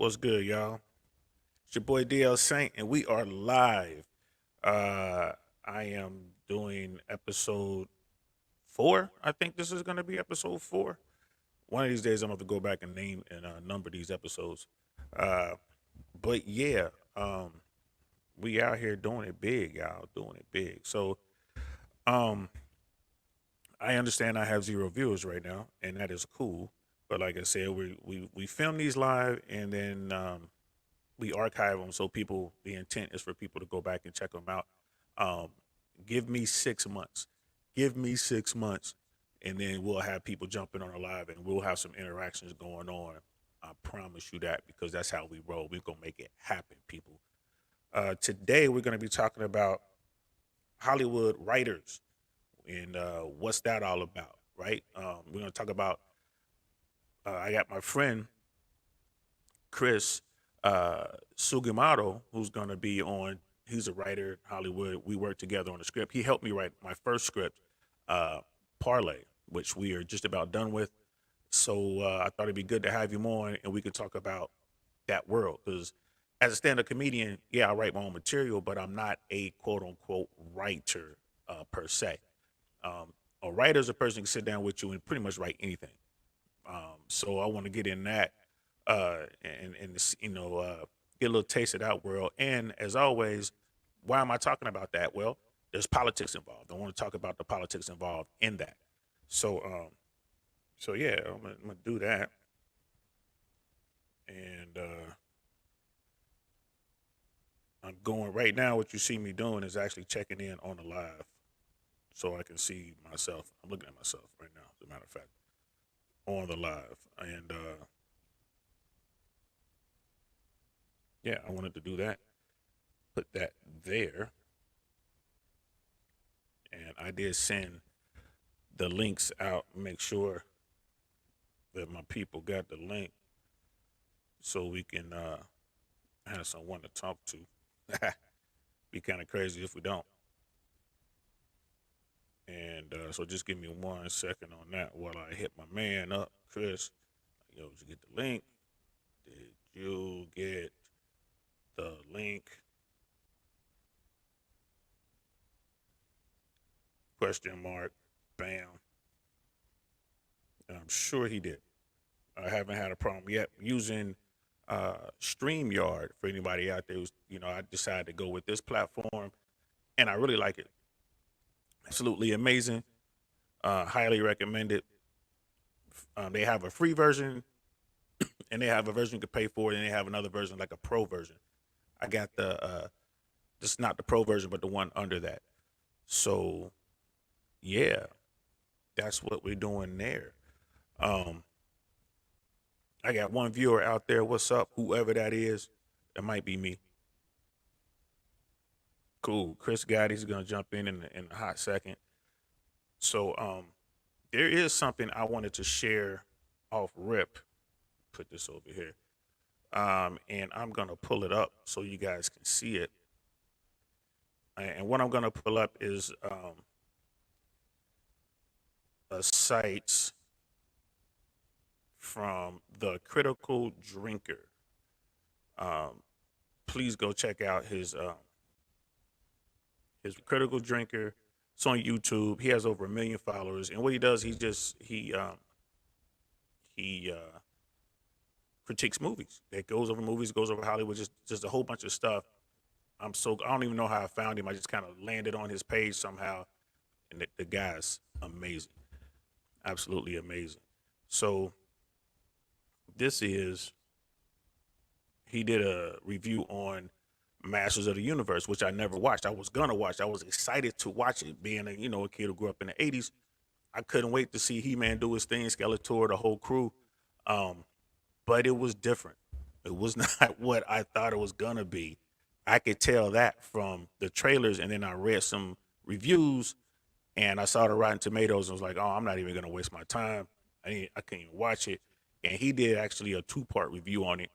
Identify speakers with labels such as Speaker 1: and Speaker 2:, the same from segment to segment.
Speaker 1: What's good, y'all? It's your boy DL Saint, and we are live. Uh, I am doing episode 4. I think this is going to be episode 4. One of these days, I'm going to go back and name and number these episodes. Uh, but yeah, we out here doing it big, y'all, doing it big. So, um, I understand I have 0 viewers right now, and that is cool. But like I said, we film these live, and then we archive them so people. The intent is for people to go back and check them out. Um, give me 6 months. Give me 6 months, and then we'll have people jumping on a live, and we'll have some interactions going on. I promise you that because that's how we roll. We're gonna make it happen, people. Today we're gonna be talking about Hollywood writers and what's that all about, right? We're gonna talk about. I got my friend Chris Sugimoto, who's going to be on. He's a writer, Hollywood. We worked together on the script. He helped me write my first script, uh, Parlay, which we are just about done with. So I thought it'd be good to have him on, and we could talk about that world. Because as a stand-up comedian, yeah, I write my own material, but I'm not a quote-unquote writer per se. Um, a writer is a person who can sit down with you and pretty much write anything. So I want to get in that and get a little taste of that world. And as always, why am I talking about that? Well, there's politics involved. I want to talk about the politics involved in that. So yeah, I'm gonna do that. And I'm going right now. What you see me doing is actually checking in on the live, so I can see myself. I'm looking at myself right now. As a matter of fact, on the live, and yeah, I wanted to do that. Put that there, and I did send the links out. Make sure that my people got the link so we can have someone to talk to. Be kind of crazy if we don't. And so just give me 1 second on that while I hit my man up, Chris. Yo, did you get the link? Did you get the link? Question mark. Bam. And I'm sure he did. I haven't had a problem yet using StreamYard for anybody out there who's, I decided to go with this platform and I really like it. Absolutely amazing. Highly recommended. They have a free version and they have a version you can pay for, and they have another version like a pro version. I got the just not the pro version, but the one under that. So yeah, that's what we're doing there. Um, I got one viewer out there. What's up? Whoever that is, it might be me. Cool. Chris Gotti's gonna jump in a hot second. So there is something I wanted to share off rip. Put this over here. And I'm gonna pull it up so you guys can see it. And what I'm gonna pull up is a site from the Critical Drinker. Um, please go check out his Critical Drinker. It's on YouTube. He has over 1 million followers, and what he does, he critiques movies. That goes over movies, goes over Hollywood, just a whole bunch of stuff. I don't even know how I found him. I just kind of landed on his page somehow, and the guy's amazing, absolutely amazing. So this is he did a review on Masters of the Universe, which I never watched. I was gonna watch. I was excited to watch it, being a kid who grew up in the '80s. I couldn't wait to see He Man do his thing, Skeletor, the whole crew. Um, but it was different. It was not what I thought it was gonna be. I could tell that from the trailers, and then I read some reviews, and I saw the Rotten Tomatoes, and was like, "Oh, I'm not even gonna waste my time. I can't even watch it." And he did actually a 2-part review on it,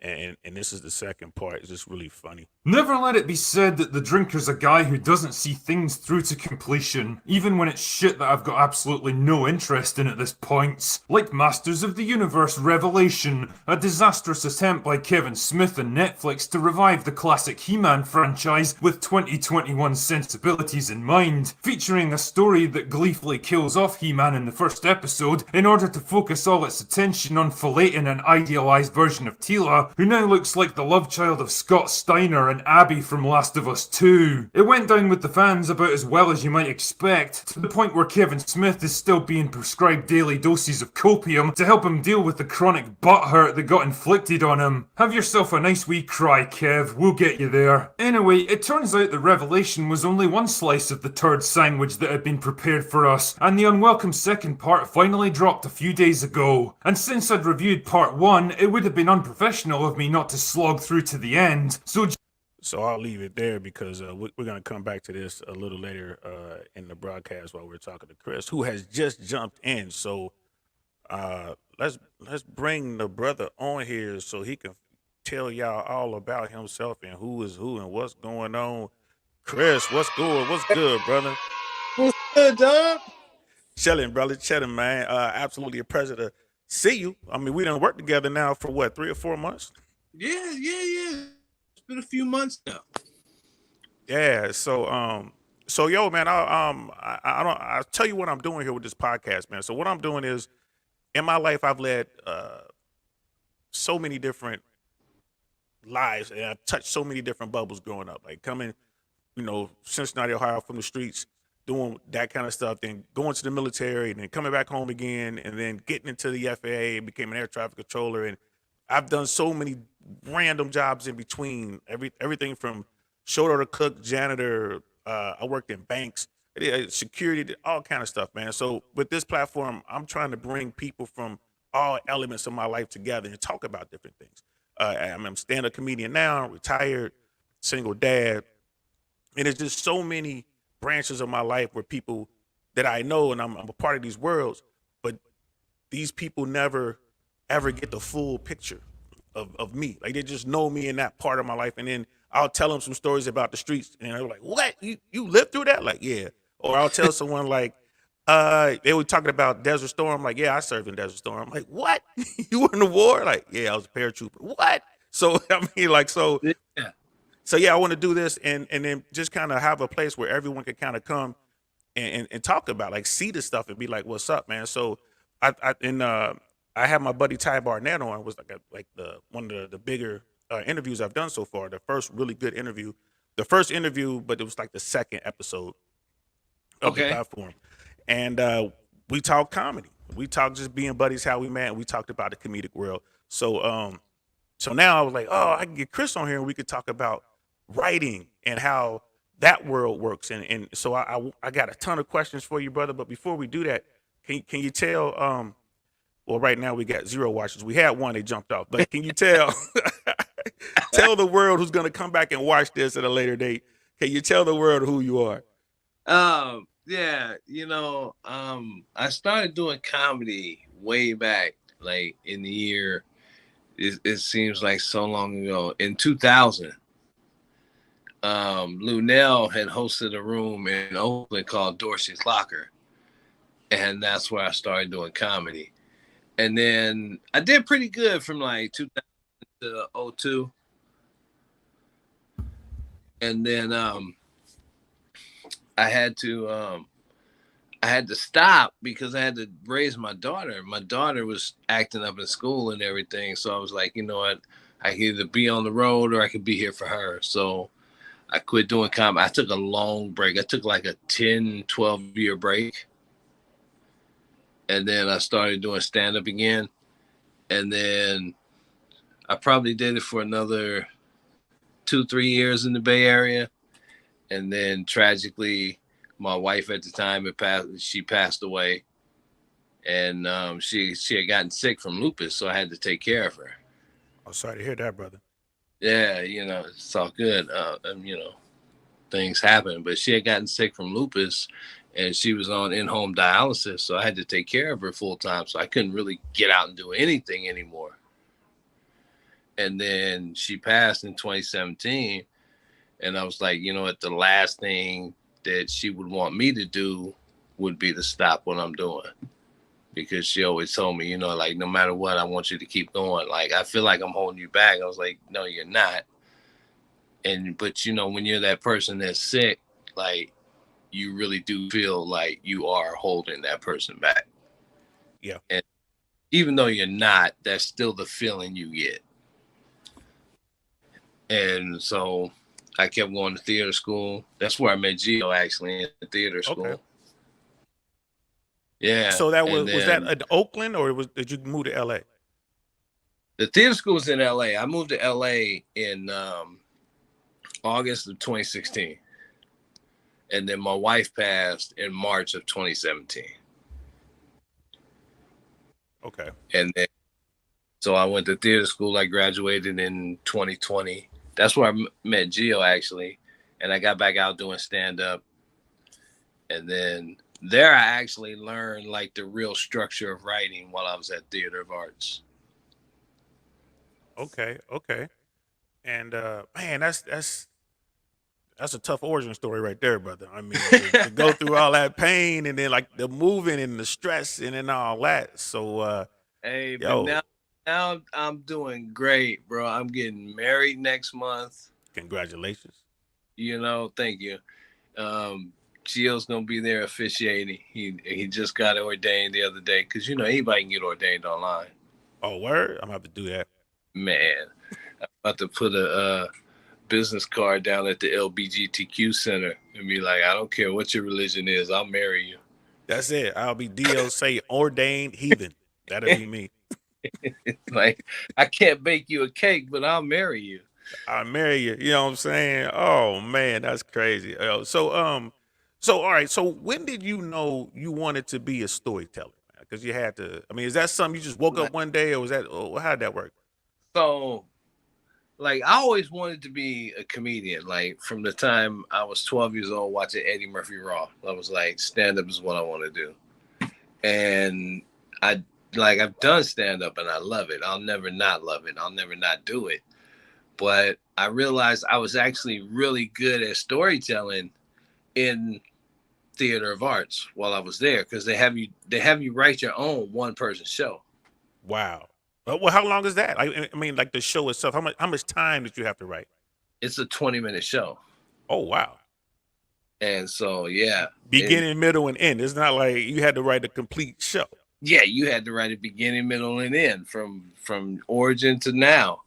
Speaker 1: and this is the second part. It's just really funny.
Speaker 2: Never let it be said that the drinker's a guy who doesn't see things through to completion, even when it's shit that I've got absolutely no interest in at this point. Like Masters of the Universe Revelation, a disastrous attempt by Kevin Smith and Netflix to revive the classic He-Man franchise with 2021 sensibilities in mind, featuring a story that gleefully kills off He-Man in the first episode in order to focus all its attention on filleting an idealized version of Teela, who now looks like the love child of Scott Steiner and Abby from Last of Us 2. It went down with the fans about as well as you might expect, to the point where Kevin Smith is still being prescribed daily doses of copium to help him deal with the chronic butt hurt that got inflicted on him. Have yourself a nice wee cry, Kev, we'll get you there. Anyway, it turns out the Revelation was only one slice of the turd sandwich that had been prepared for us, and the unwelcome second part finally dropped a few days ago. And since I'd reviewed part 1, it would have been unprofessional of me not to slog through to the end,
Speaker 1: So I'll leave it there because we're going to come back to this a little later in the broadcast while we're talking to Chris, who has just jumped in. So let's bring the brother on here so he can tell y'all all about himself and who is who and what's going on. Chris, what's good? What's good, brother?
Speaker 3: What's good, dog?
Speaker 1: Chilling, brother. Chilling, man. Absolutely a pleasure to see you. I mean, we done worked together now for what, 3 or 4 months?
Speaker 3: Yeah. It's been a few months now.
Speaker 1: Yeah. So yo, man, I'll tell you what I'm doing here with this podcast, man. So what I'm doing is, in my life, I've led so many different lives, and I've touched so many different bubbles growing up. Like coming, Cincinnati, Ohio, from the streets, doing that kind of stuff, then going to the military, and then coming back home again, and then getting into the FAA, and became an air traffic controller, and I've done so many random jobs in between. Everything from shoulder to cook, janitor. I worked in banks, security, all kind of stuff, man. So with this platform, I'm trying to bring people from all elements of my life together and talk about different things. I'm a stand-up comedian now, retired, single dad, and it's just so many branches of my life where people that I know and I'm a part of these worlds, but these people never ever get the full picture of me. Like they just know me in that part of my life, and then I'll tell them some stories about the streets, and they're like, "What? You lived through that?" Like, yeah. Or I'll tell someone like, they were talking about Desert Storm. Like, yeah, I served in Desert Storm. I'm like, what? You were in the war? Like, yeah, I was a paratrooper. What? So I mean, like,
Speaker 3: Yeah.
Speaker 1: so yeah, I want to do this and then just kind of have a place where everyone can kind of come and talk about, like, see the stuff and be like, what's up, man? So I had my buddy Ty Barnett on. It was like the one of the bigger interviews I've done so far. The first really good interview, but it was like the second episode of the
Speaker 3: Okay.
Speaker 1: platform, and we talked comedy. We talked just being buddies, how we met, and we talked about the comedic world. So now I was like, oh, I can get Chris on here and we could talk about writing and how that world works. And so I got a ton of questions for you, brother. But before we do that, can you tell? Well, right now we got 0 watchers. We had one, they jumped off. But can you tell tell the world who's gonna come back and watch this at a later date? Can you tell the world who you are?
Speaker 3: Yeah, I started doing comedy way back, like in the year, it seems like so long ago, in 2000. Lunell had hosted a room in Oakland called Dorsey's Locker, and that's where I started doing comedy. And then I did pretty good from like 2000 to 02. And then I had to stop because I had to raise my daughter. My daughter was acting up in school and everything. So I was like, you know what? I could either be on the road or I could be here for her. So I quit doing comedy. I took a long break. I took like a 10, 12-year break. And then I started doing stand-up again. And then I probably did it for another 2, 3 years in the Bay Area. And then tragically, my wife at the time she passed away. And she had gotten sick from lupus, so I had to take care of her.
Speaker 1: I'm sorry to hear that, brother.
Speaker 3: Yeah, it's all good. Things happen. But she had gotten sick from lupus, and she was on in-home dialysis, so I had to take care of her full time. So I couldn't really get out and do anything anymore. And then she passed in 2017. And I was like, you know what? The last thing that she would want me to do would be to stop what I'm doing. Because she always told me, you know, like, no matter what, I want you to keep going. Like, I feel like I'm holding you back. I was like, no, you're not. But, you know, when you're that person that's sick, like, you really do feel like you are holding that person back.
Speaker 1: Yeah.
Speaker 3: And even though you're not, that's still the feeling you get. And so I kept going to theater school. That's where I met Geo, actually, in the theater school.
Speaker 1: Okay.
Speaker 3: Yeah.
Speaker 1: So that
Speaker 3: and
Speaker 1: was that
Speaker 3: then
Speaker 1: in Oakland, or did you move to LA?
Speaker 3: the theater school was in LA. I moved to LA in August of 2016. And then my wife passed in March of 2017.
Speaker 1: Okay.
Speaker 3: And then, so I went to theater school. I graduated in 2020. That's where I met Geo, actually. And I got back out doing stand-up. And then there I actually learned like the real structure of writing while I was at Theater of Arts.
Speaker 1: Okay. Okay. And man, that's a tough origin story right there, brother. I mean, to go through all that pain and then like the moving and the stress and then all that. So
Speaker 3: Hey, but
Speaker 1: yo,
Speaker 3: now I'm doing great, bro. I'm getting married next month.
Speaker 1: congratulations.
Speaker 3: You know, thank you. Gio's gonna be there officiating. He just got ordained the other day because you know anybody can get ordained online.
Speaker 1: Oh, word? I'm gonna have to do that.
Speaker 3: Man, I'm about to put a business card down at the LBGTQ Center and be like, I don't care what your religion is, I'll marry you.
Speaker 1: That's it. I'll be DLC ordained heathen. That'll be me.
Speaker 3: Like, I can't bake you a cake, but I'll marry you.
Speaker 1: I'll marry you. You know what I'm saying? Oh man, that's crazy. So all right. So when did you know you wanted to be a storyteller? Because you had to. I mean, is that something you just woke up one day, or was that? Or how'd that work?
Speaker 3: So, like, I always wanted to be a comedian. Like, from the time I was 12 years old watching Eddie Murphy Raw, I was like, stand up is what I want to do. And I've done stand up and I love it. I'll never not love it. I'll never not do it. But I realized I was actually really good at storytelling in Theater of Arts while I was there because they have you write your own one person show.
Speaker 1: Wow. Well, how long is that? I mean, like the show itself. How much time did you have to write?
Speaker 3: It's a 20-minute show.
Speaker 1: Oh wow.
Speaker 3: And so yeah.
Speaker 1: Beginning, middle, and end. It's not like you had to write a complete show.
Speaker 3: Yeah, you had to write a beginning, middle, and end from origin to now.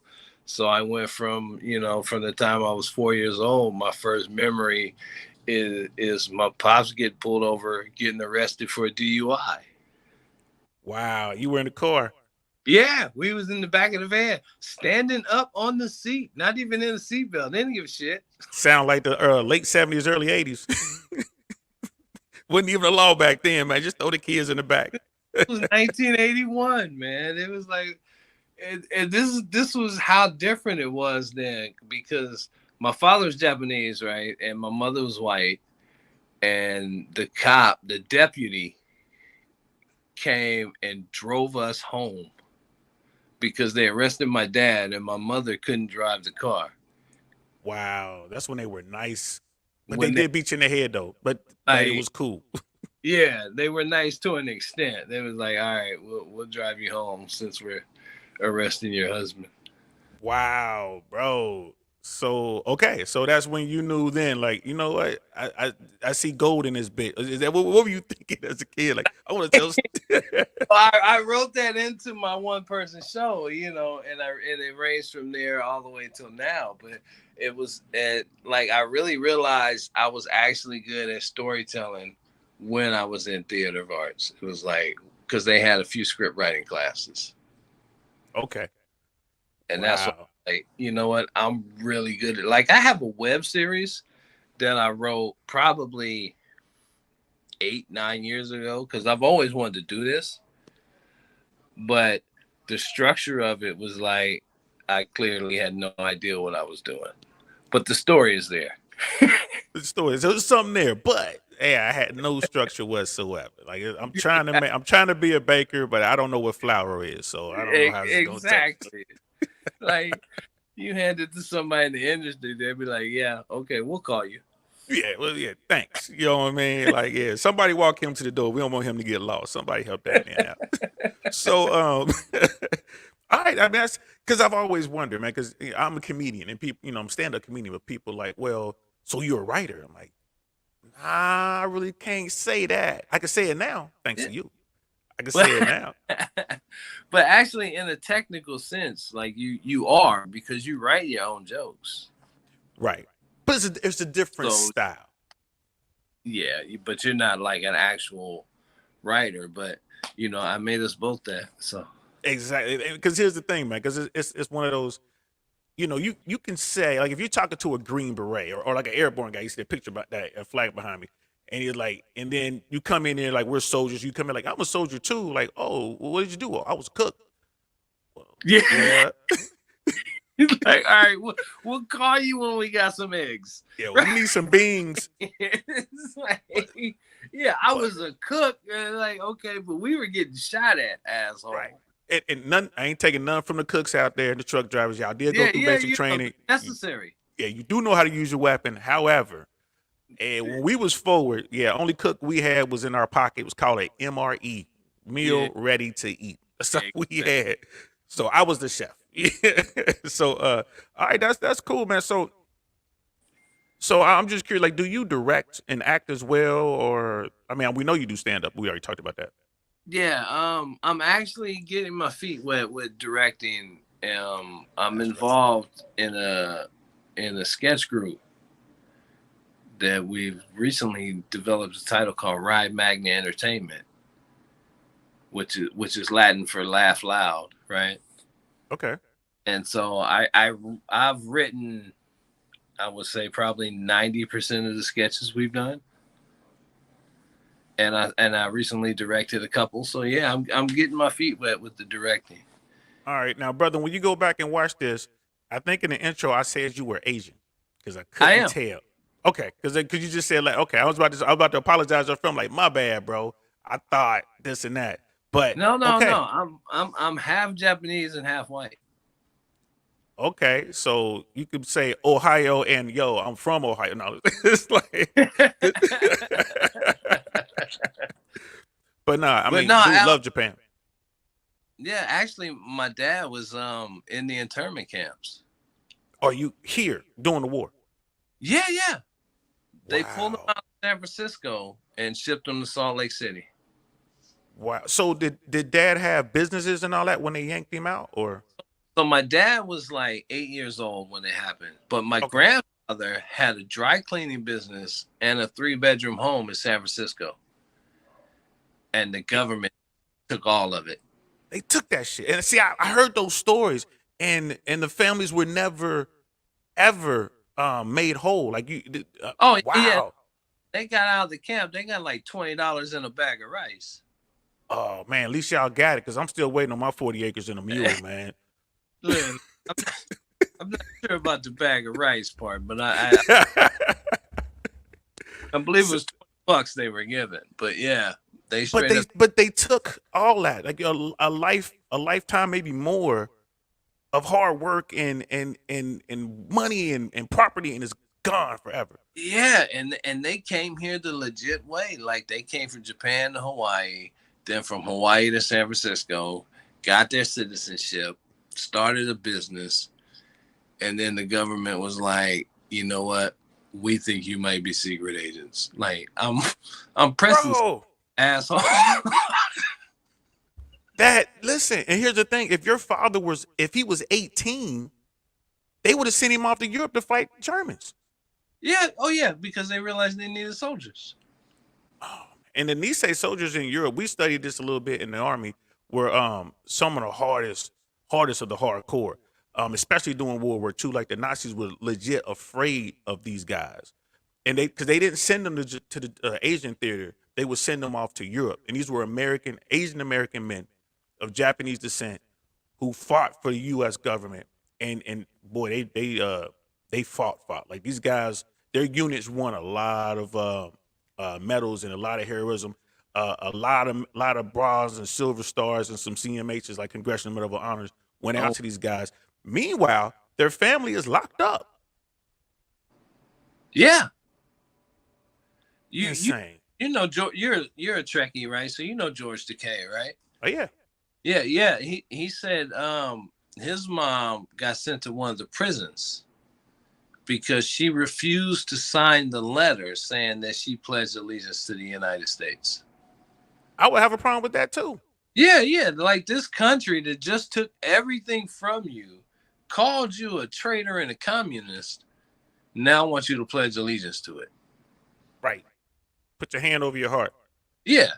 Speaker 3: So I went from the time I was 4 years old. My first memory is my pops getting pulled over, getting arrested for a DUI.
Speaker 1: Wow, you were in the car.
Speaker 3: Yeah, we was in the back of the van, standing up on the seat, not even in a seatbelt. They didn't give a shit.
Speaker 1: Sound like the late 70s, early 80s. Wasn't even a law back then, man. Just throw the kids in the back.
Speaker 3: It was 1981, man. It was like, and this was how different it was then because my father was Japanese, right, and my mother was white, and the deputy, came and drove us home because they arrested my dad and my mother couldn't drive the car.
Speaker 1: Wow, that's when they were nice. But they did beat you in the head though. But it was cool.
Speaker 3: Yeah, they were nice to an extent. They was like, all right, we'll drive you home since we're arresting your husband.
Speaker 1: Wow, bro. So okay, so that's when you knew then, like, you know what? I see gold in this bit. Is that what were you thinking as a kid? Like, I want to tell.
Speaker 3: I wrote that into my one person show, and it ranged from there all the way till now. But it was like I really realized I was actually good at storytelling when I was in Theater of Arts. It was like because they had a few script writing classes.
Speaker 1: Okay.
Speaker 3: And that's what, like, you know what? I'm really good at. Like, I have a web series that I wrote probably 8-9 years ago because I've always wanted to do this. But the structure of it was like I clearly had no idea what I was doing. But the story is there.
Speaker 1: The story, so there's something there, but I had no structure whatsoever. Like I'm trying to be a baker, but I don't know what flour is, so I don't know how it's
Speaker 3: exactly. Like you hand it to somebody in the industry, they'd be like, "Yeah, okay, we'll call you."
Speaker 1: Yeah, well, yeah, thanks. You know what I mean? Like, yeah, somebody walk him to the door. We don't want him to get lost. Somebody help that man out. So, all right. I mean, that's because I've always wondered, man. Because I'm a comedian, and people, I'm stand-up comedian, but people like, well, so you're a writer? I'm like, nah, I really can't say that. I can say it now, thanks
Speaker 3: Yeah.
Speaker 1: to you. I can say it now.
Speaker 3: But actually, in a technical sense, like you are because you write your own jokes.
Speaker 1: Right. But it's a different
Speaker 3: So
Speaker 1: style.
Speaker 3: yeah, but you're not like an actual writer. But I made us both that. So
Speaker 1: Exactly. Because here's the thing, man. Because it's one of those. You can say, like, if you're talking to a Green Beret or like an airborne guy, you see a picture about that, a flag behind me, and he's like, and then you come in there like we're soldiers. You come in like I'm a soldier too. Like, oh, well, what did you do? Oh, I was a cook. Well,
Speaker 3: yeah.
Speaker 1: yeah,
Speaker 3: He's like, all right, we'll call you when we got some eggs.
Speaker 1: yeah. We need some beans.
Speaker 3: It's like, yeah, I was a cook. And like, okay, but we were getting shot at, asshole.
Speaker 1: Right. And none. I ain't taking none from the cooks out there and the truck drivers. Y'all did go through basic training.
Speaker 3: Necessary.
Speaker 1: You do know how to use your weapon. However, and when we was forward, only cook we had was in our pocket. It was called a MRE, meal ready to eat. That's all we had. So I was the chef. So all right, that's cool, man. So I'm just curious, like, do you direct and act as well? Or I mean, we know you do stand up. We already talked about that.
Speaker 3: Yeah, I'm actually getting my feet wet with directing. I'm involved in a sketch group that we've recently developed a title called Ride Magna Entertainment, which is Latin for laugh loud, right?
Speaker 1: Okay.
Speaker 3: And so I've written, I would say probably 90% of the sketches we've done. And I recently directed a couple. So yeah, I'm getting my feet wet with the directing.
Speaker 1: All right. Now, brother, when you go back and watch this, I think in the intro I said you were Asian because I couldn't tell. Okay, because you just said like, okay, I was about to apologize to the film, like, my bad, bro. I thought this and that. But
Speaker 3: No.
Speaker 1: okay.
Speaker 3: I'm half Japanese and half white.
Speaker 1: Okay, so you could say Ohio and yo, I'm from Ohio. No, it's like, but nah, I mean, dude, love Japan.
Speaker 3: Yeah, actually, my dad was in the internment camps.
Speaker 1: Are you here during the war?
Speaker 3: Yeah. They pulled him out of San Francisco and shipped him to Salt Lake City.
Speaker 1: Wow. So did dad have businesses and all that when they yanked him out, or?
Speaker 3: So my dad was like 8 years old when it happened, but my grandfather had a dry cleaning business and a 3-bedroom home in San Francisco, and the government took all of it.
Speaker 1: They took that shit, and see, I heard those stories, and the families were never, ever made whole. Like you.
Speaker 3: Wow.
Speaker 1: Yeah.
Speaker 3: They got out of the camp. They got like $20 in a bag of rice.
Speaker 1: Oh man, at least y'all got it, because I'm still waiting on my 40 acres and a mule, man.
Speaker 3: Look, I'm not sure about the bag of rice part, but I believe it was $20 they were given. But yeah,
Speaker 1: but they took all that, like a lifetime, maybe more, of hard work and money and property, and it's gone forever.
Speaker 3: Yeah, and they came here the legit way. Like they came from Japan to Hawaii, then from Hawaii to San Francisco, got their citizenship, started a business, and then the government was like, you know what? We think you might be secret agents. Like I'm pressing asshole.
Speaker 1: Listen, and here's the thing: if your father if he was 18, they would have sent him off to Europe to fight Germans.
Speaker 3: Yeah, oh yeah, because they realized they needed soldiers.
Speaker 1: Oh, and the Nisei soldiers in Europe, we studied this a little bit in the army, were some of the hardest of the hardcore, especially during World War II. Like the Nazis were legit afraid of these guys, and because they didn't send them to the Asian theater, they would send them off to Europe, and these were Asian American men of Japanese descent who fought for the U.S. government, and boy, they fought like these guys. Their units won a lot of medals and a lot of heroism, a lot of bronze and silver stars and some CMHs, like Congressional Medal of Honors, went out to these guys. Meanwhile, their family is locked up.
Speaker 3: Yeah. You
Speaker 1: Insane.
Speaker 3: you know you're a Trekkie, right? So you know George Takei, right?
Speaker 1: Oh yeah.
Speaker 3: Yeah. He said his mom got sent to one of the prisons because she refused to sign the letter saying that she pledged allegiance to the United States.
Speaker 1: I would have a problem with that too.
Speaker 3: Yeah. Like this country that just took everything from you, called you a traitor and a communist, now wants you to pledge allegiance to it.
Speaker 1: Right. Put your hand over your heart.
Speaker 3: Yeah.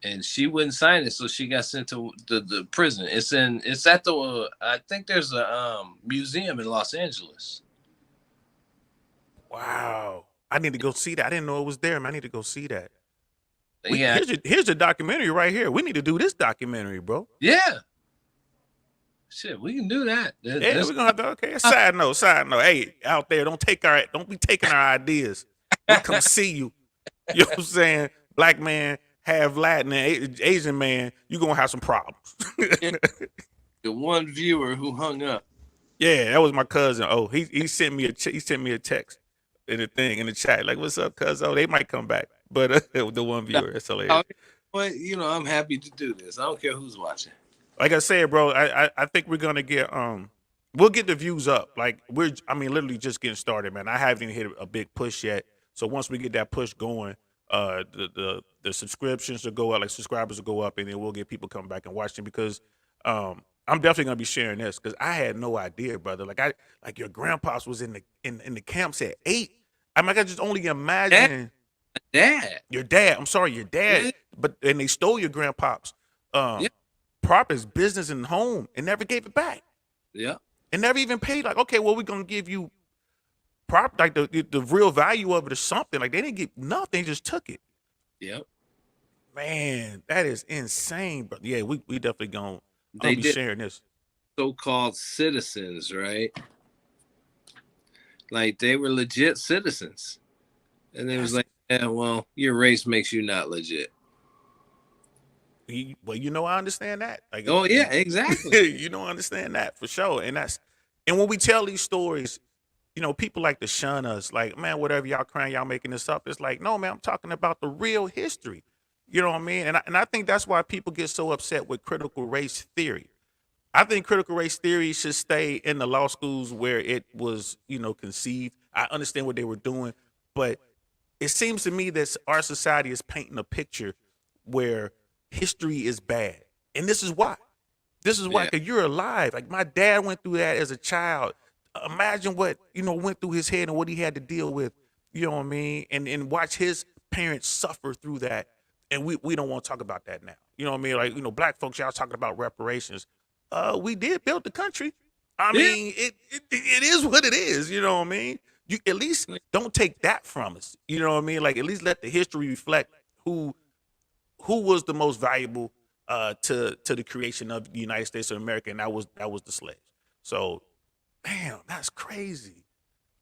Speaker 3: And she wouldn't sign it, so she got sent to the prison. It's at the I think there's a museum in Los Angeles.
Speaker 1: Wow. I need to go see that. I didn't know it was there, man. I need to go see that.
Speaker 3: Yeah,
Speaker 1: Here's the documentary right here. We need to do this documentary, bro.
Speaker 3: yeah. Shit, we can do that.
Speaker 1: Yeah, we're gonna have to. Okay. Side note. Hey, out there, don't be taking our ideas. We come see you. You know what I'm saying? Black man, half Latin, and Asian man. You gonna have some problems.
Speaker 3: The one viewer who hung up.
Speaker 1: Yeah, that was my cousin. Oh, he sent me a text in the chat like, "What's up, cuz? Oh, they might come back." But the one viewer, it's hilarious.
Speaker 3: But I'm happy to do this. I don't care who's watching.
Speaker 1: Like I said, bro, I think we're gonna get we'll get the views up. Like literally just getting started, man. I haven't even hit a big push yet. So once we get that push going, the subscriptions will go up, like subscribers will go up, and then we'll get people coming back and watching because I'm definitely gonna be sharing this because I had no idea, brother. Like your grandpa's was in the camps at 8. I can just only imagine.
Speaker 3: Dad.
Speaker 1: Your dad. I'm sorry, your dad.
Speaker 3: Yeah.
Speaker 1: And they stole your grandpa's property, business, and home, and never gave it back.
Speaker 3: Yeah.
Speaker 1: And never even paid. Like, okay, well, we're gonna give you like the real value of it or something. Like they didn't get nothing, they just took it.
Speaker 3: Yep.
Speaker 1: Man, that is insane, bro. Yeah, we definitely gonna
Speaker 3: They
Speaker 1: be
Speaker 3: did
Speaker 1: sharing this.
Speaker 3: So-called citizens, right? Like they were legit citizens. And it was like, yeah, well, your race makes you not legit.
Speaker 1: Well, I understand that. Like,
Speaker 3: oh yeah, exactly.
Speaker 1: I understand that for sure. And when we tell these stories, people like to shun us. Like, man, whatever y'all crying, y'all making this up. It's like, no, man, I'm talking about the real history. You know what I mean? And I think that's why people get so upset with critical race theory. I think critical race theory should stay in the law schools where it was, conceived. I understand what they were doing, but it seems to me that our society is painting a picture where history is bad. And this is why. Because you're alive. Like my dad went through that as a child. Imagine what, went through his head and what he had to deal with, you know what I mean? And watch his parents suffer through that. And we don't want to talk about that now. You know what I mean? Like, black folks, y'all talking about reparations. We did build the country. I mean, it is what it is, you know what I mean? You at least don't take that from us. You know what I mean? Like at least let the history reflect who was the most valuable to the creation of the United States of America, and that was the slaves. So, damn, that's crazy.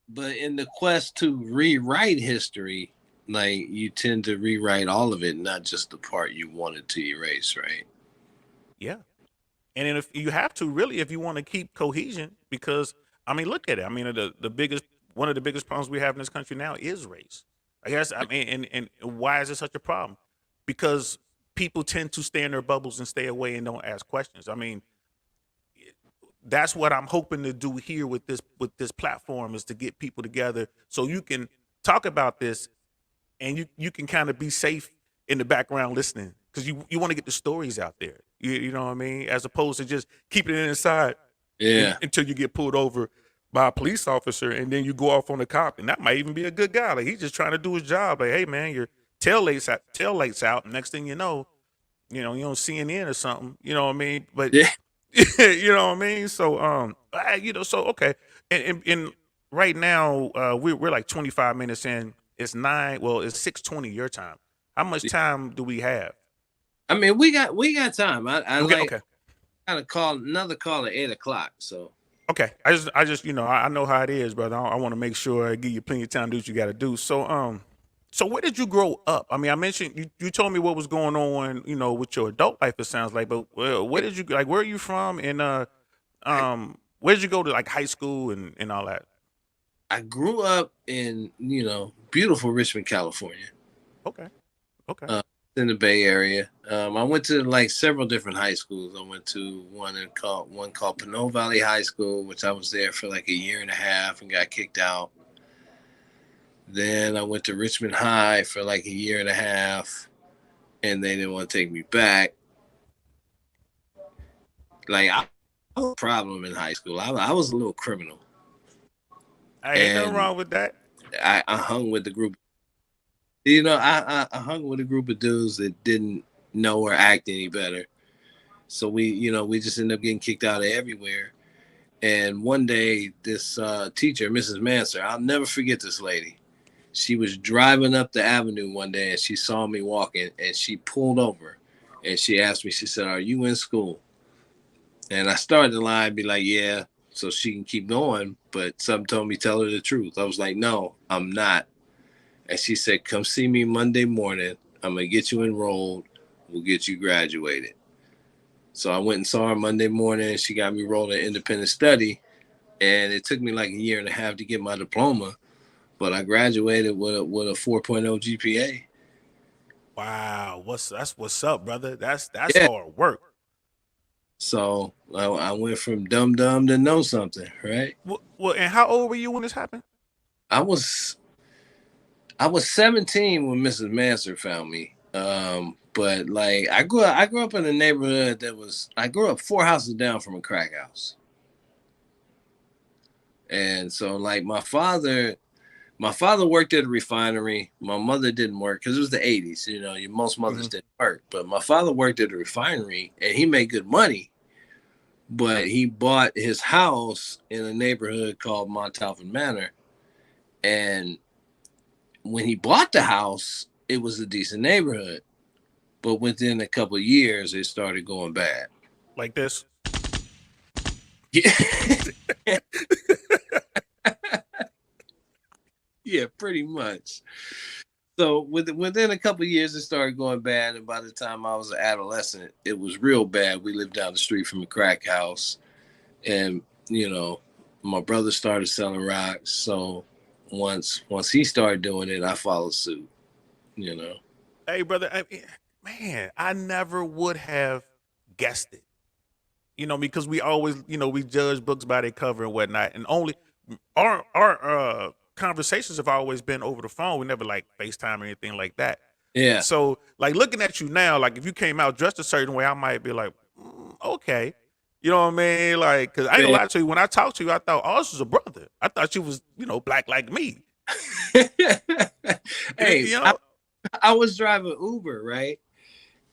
Speaker 3: But in the quest to rewrite history, like you tend to rewrite all of it, not just the part you wanted to erase, right?
Speaker 1: Yeah. And then if you have to, really, if you want to keep cohesion, because look at it. One of the biggest problems we have in this country now is race. I guess, and why is it such a problem? Because people tend to stay in their bubbles and stay away and don't ask questions. That's what I'm hoping to do here with this platform is to get people together so you can talk about this and you can kind of be safe in the background listening because you want to get the stories out there. You know what I mean? As opposed to just keeping it inside until you get pulled over by a police officer and then you go off on the cop, and that might even be a good guy. Like he's just trying to do his job. Like, hey man, your tail lights out. And next thing you know, you on CNN or something. You know what I mean? But you know what I mean? So so okay. And right now we're like 25 minutes in. It's 6:20 your time. How much time do we have?
Speaker 3: We got time.
Speaker 1: Okay.
Speaker 3: Got another call at 8:00. So
Speaker 1: okay, I just I know how it is, brother. I want to make sure I give you plenty of time to do what you got to do. So where did you grow up? I mentioned you told me what was going on, with your adult life. It sounds like, but where did you where are you from, and Where'd you go to like high school and all that?
Speaker 3: I grew up in beautiful Richmond, California,
Speaker 1: Okay. Okay.
Speaker 3: uh, in the Bay Area. I went to like several different high schools. I went to one called Pinot Valley High School, which I was there for like a year and a half and got kicked out. Then I went to Richmond High for like a year and a half, and they didn't want to take me back. Like I was a problem in high school. I was a little criminal,
Speaker 1: I ain't nothing
Speaker 3: and
Speaker 1: wrong with that.
Speaker 3: I hung with the group. I hung with a group of dudes that didn't know or act any better. So we just ended up getting kicked out of everywhere. And one day, this teacher, Mrs. Manser, I'll never forget this lady. She was driving up the avenue one day and she saw me walking and she pulled over and she asked me, she said, "Are you in school?" And I started to lie and be like, "Yeah," so she can keep going. But something told me, tell her the truth. I was like, "No, I'm not." And she said, "Come see me Monday morning. I'm going to get you enrolled. We'll get you graduated." So I went and saw her Monday morning and she got me enrolled in independent study. And it took me like a year and a half to get my diploma, but I graduated with a 4.0 GPA.
Speaker 1: Wow, that's what's up, brother. That's
Speaker 3: Yeah.
Speaker 1: hard work.
Speaker 3: So I went from dumb to know something, right?
Speaker 1: Well, and how old were you when this happened?
Speaker 3: I was 17 when Mrs. Manser found me. But like I grew up in a neighborhood I grew up 4 houses down from a crack house. And so like my father worked at a refinery. My mother didn't work because it was the 80s. Most mothers didn't work. But my father worked at a refinery and he made good money. But he bought his house in a neighborhood called Montalvan Manor. And when he bought the house, it was a decent neighborhood. But within a couple of years, it started going bad.
Speaker 1: Like this?
Speaker 3: Yeah. Yeah, pretty much. So within a couple of years, it started going bad. And by the time I was an adolescent, it was real bad. We lived down the street from a crack house. And, my brother started selling rocks. So once he started doing it, I followed suit,
Speaker 1: Hey, brother, man, I never would have guessed it. Because we always, we judge books by their cover and whatnot, and only our conversations have always been over the phone. We never like FaceTime or anything like that.
Speaker 3: Yeah.
Speaker 1: So, like looking at you now, like if you came out dressed a certain way, I might be like, okay, you know what I mean? Like, cause I ain't gonna lie to you. When I talked to you, I thought, oh, this was a brother. I thought you was, black like me.
Speaker 3: Hey, I was driving Uber, right?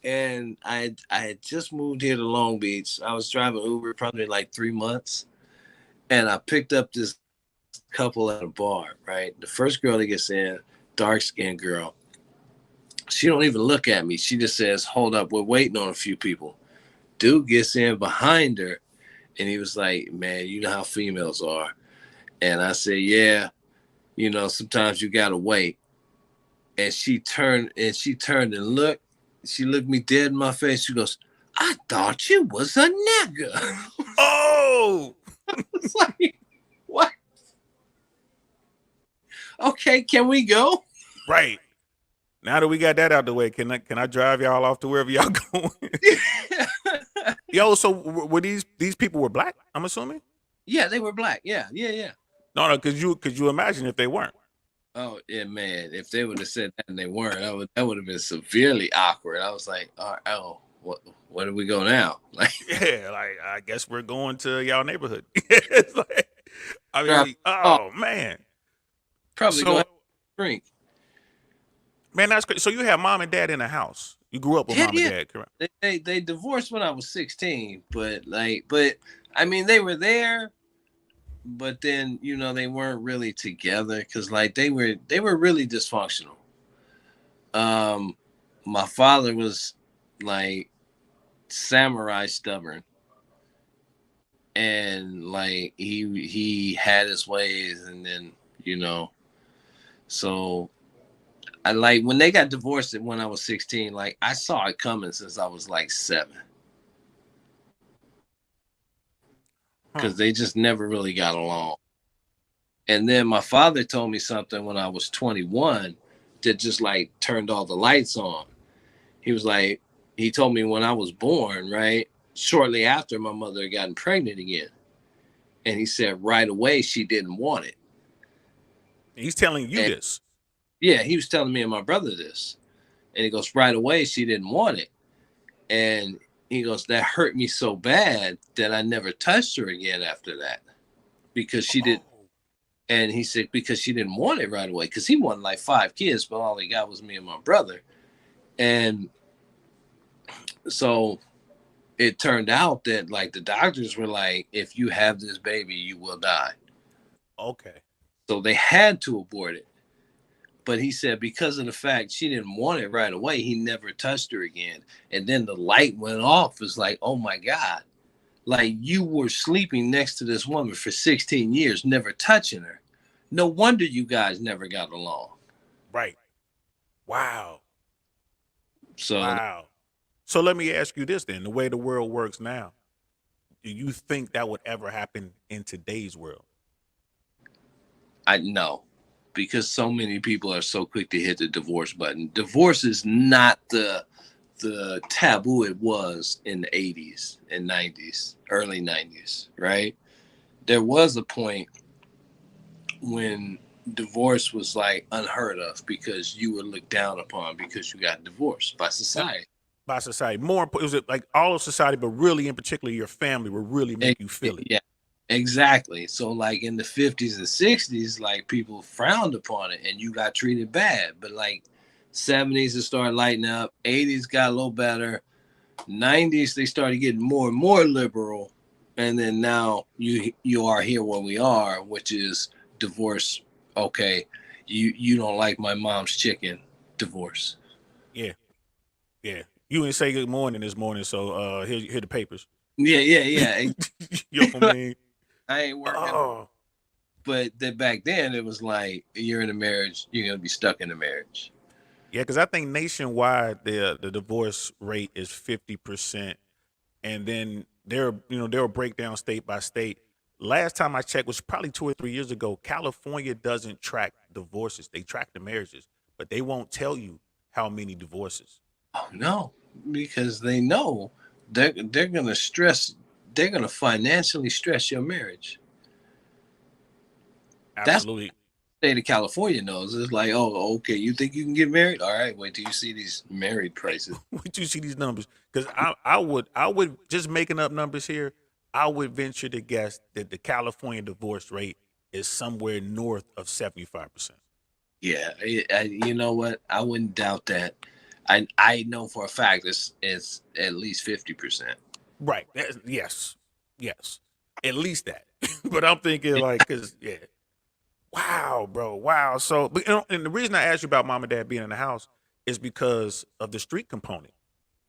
Speaker 3: And I had just moved here to Long Beach. I was driving Uber probably like 3 months, and I picked up this couple at a bar. Right, the first girl that gets in, dark skinned girl. She don't even look at me. She just says, "Hold up, we're waiting on a few people." Dude gets in behind her, and he was like, "Man, you know how females are." And I said, "Yeah, sometimes you gotta wait." And she turned and looked. She looked me dead in my face. She goes, "I thought you was a nigga."
Speaker 1: Oh,
Speaker 3: It's like, what? Okay, can we go?
Speaker 1: right. Now that we got that out the way, can I drive y'all off to wherever y'all going? Yo, so were these people were black? I'm assuming.
Speaker 3: Yeah, they were black. Yeah.
Speaker 1: No, could you imagine if they weren't?
Speaker 3: Oh yeah, man. If they would have said that and they weren't, that would have been severely awkward. I was like, oh, where do we go now? Like,
Speaker 1: Yeah, like I guess we're going to y'all neighborhood. It's like, I mean, oh man.
Speaker 3: probably go
Speaker 1: So
Speaker 3: have a drink.
Speaker 1: man, that's crazy. So you have mom and dad in the house. You grew up with mom and dad, correct?
Speaker 3: They divorced when I was 16, but I mean they were there, but then they weren't really together because like they were really dysfunctional. My father was like samurai stubborn, and like he had his ways, and then so I like when they got divorced when I was 16, like I saw it coming since I was like 7. because they just never really got along. And then my father told me something when I was 21 that just like turned all the lights on. He was like, he told me when I was born, right? Shortly after my mother had gotten pregnant again. And he said right away she didn't want it.
Speaker 1: He's telling you
Speaker 3: And
Speaker 1: this.
Speaker 3: yeah, he was telling me and my brother this. And he goes, right away she didn't want it. And he goes, that hurt me so bad that I never touched her again after that. Because she did. And he said, because she didn't want it right away. Because he wanted like 5 kids, but all he got was me and my brother. And so it turned out that like the doctors were like, if you have this baby, you will die.
Speaker 1: Okay.
Speaker 3: So they had to abort it. But he said because of the fact she didn't want it right away, he never touched her again. And then the light went off. It's like, oh my God. Like you were sleeping next to this woman for 16 years, never touching her. No wonder you guys never got along.
Speaker 1: Right. Wow.
Speaker 3: So
Speaker 1: Wow. So let me ask you this then. The way the world works now, do you think that would ever happen in today's world?
Speaker 3: I know, because so many people are so quick to hit the divorce button. Divorce is not the taboo it was in the 80s and 90s, early 90s, right? There was a point when divorce was like unheard of because you were looked down upon because you got divorced by society.
Speaker 1: By society. More important, was it like all of society, but really in particular your family would really make you feel it.
Speaker 3: Yeah, exactly. So like in the 50s and 60s, like people frowned upon it and you got treated bad. But like 70s it started lighting up, 80s got a little better, 90s they started getting more and more liberal, and then now you are here where we are, which is divorce. Okay, you don't like my mom's chicken, divorce.
Speaker 1: Yeah. Yeah. You didn't say good morning this morning, so here the papers.
Speaker 3: Yeah.
Speaker 1: You know what I mean?
Speaker 3: I ain't working.
Speaker 1: Oh.
Speaker 3: But then back then it was like you're in a marriage, you're gonna be stuck in a marriage.
Speaker 1: Yeah, because I think nationwide the divorce rate is 50%, and then they'll break down state by state. Last time I checked was probably 2 or 3 years ago. California doesn't track divorces; they track the marriages, but they won't tell you how many divorces.
Speaker 3: Oh no, because they know they're gonna stress, they're gonna financially stress your marriage. That's
Speaker 1: Absolutely.
Speaker 3: what the state of California knows. It's like, oh, okay, you think you can get married? All right, wait till you see these married prices.
Speaker 1: Wait till you see these numbers, because I would just making up numbers here. I would venture to guess that the California divorce rate is somewhere north of 75%.
Speaker 3: Yeah, you know what? I wouldn't doubt that. I know for a fact it's at least 50%.
Speaker 1: Right. Yes. Yes. At least that. But I'm thinking like, cause yeah. Wow, bro. Wow. So, but, and the reason I asked you about mom and dad being in the house is because of the street component.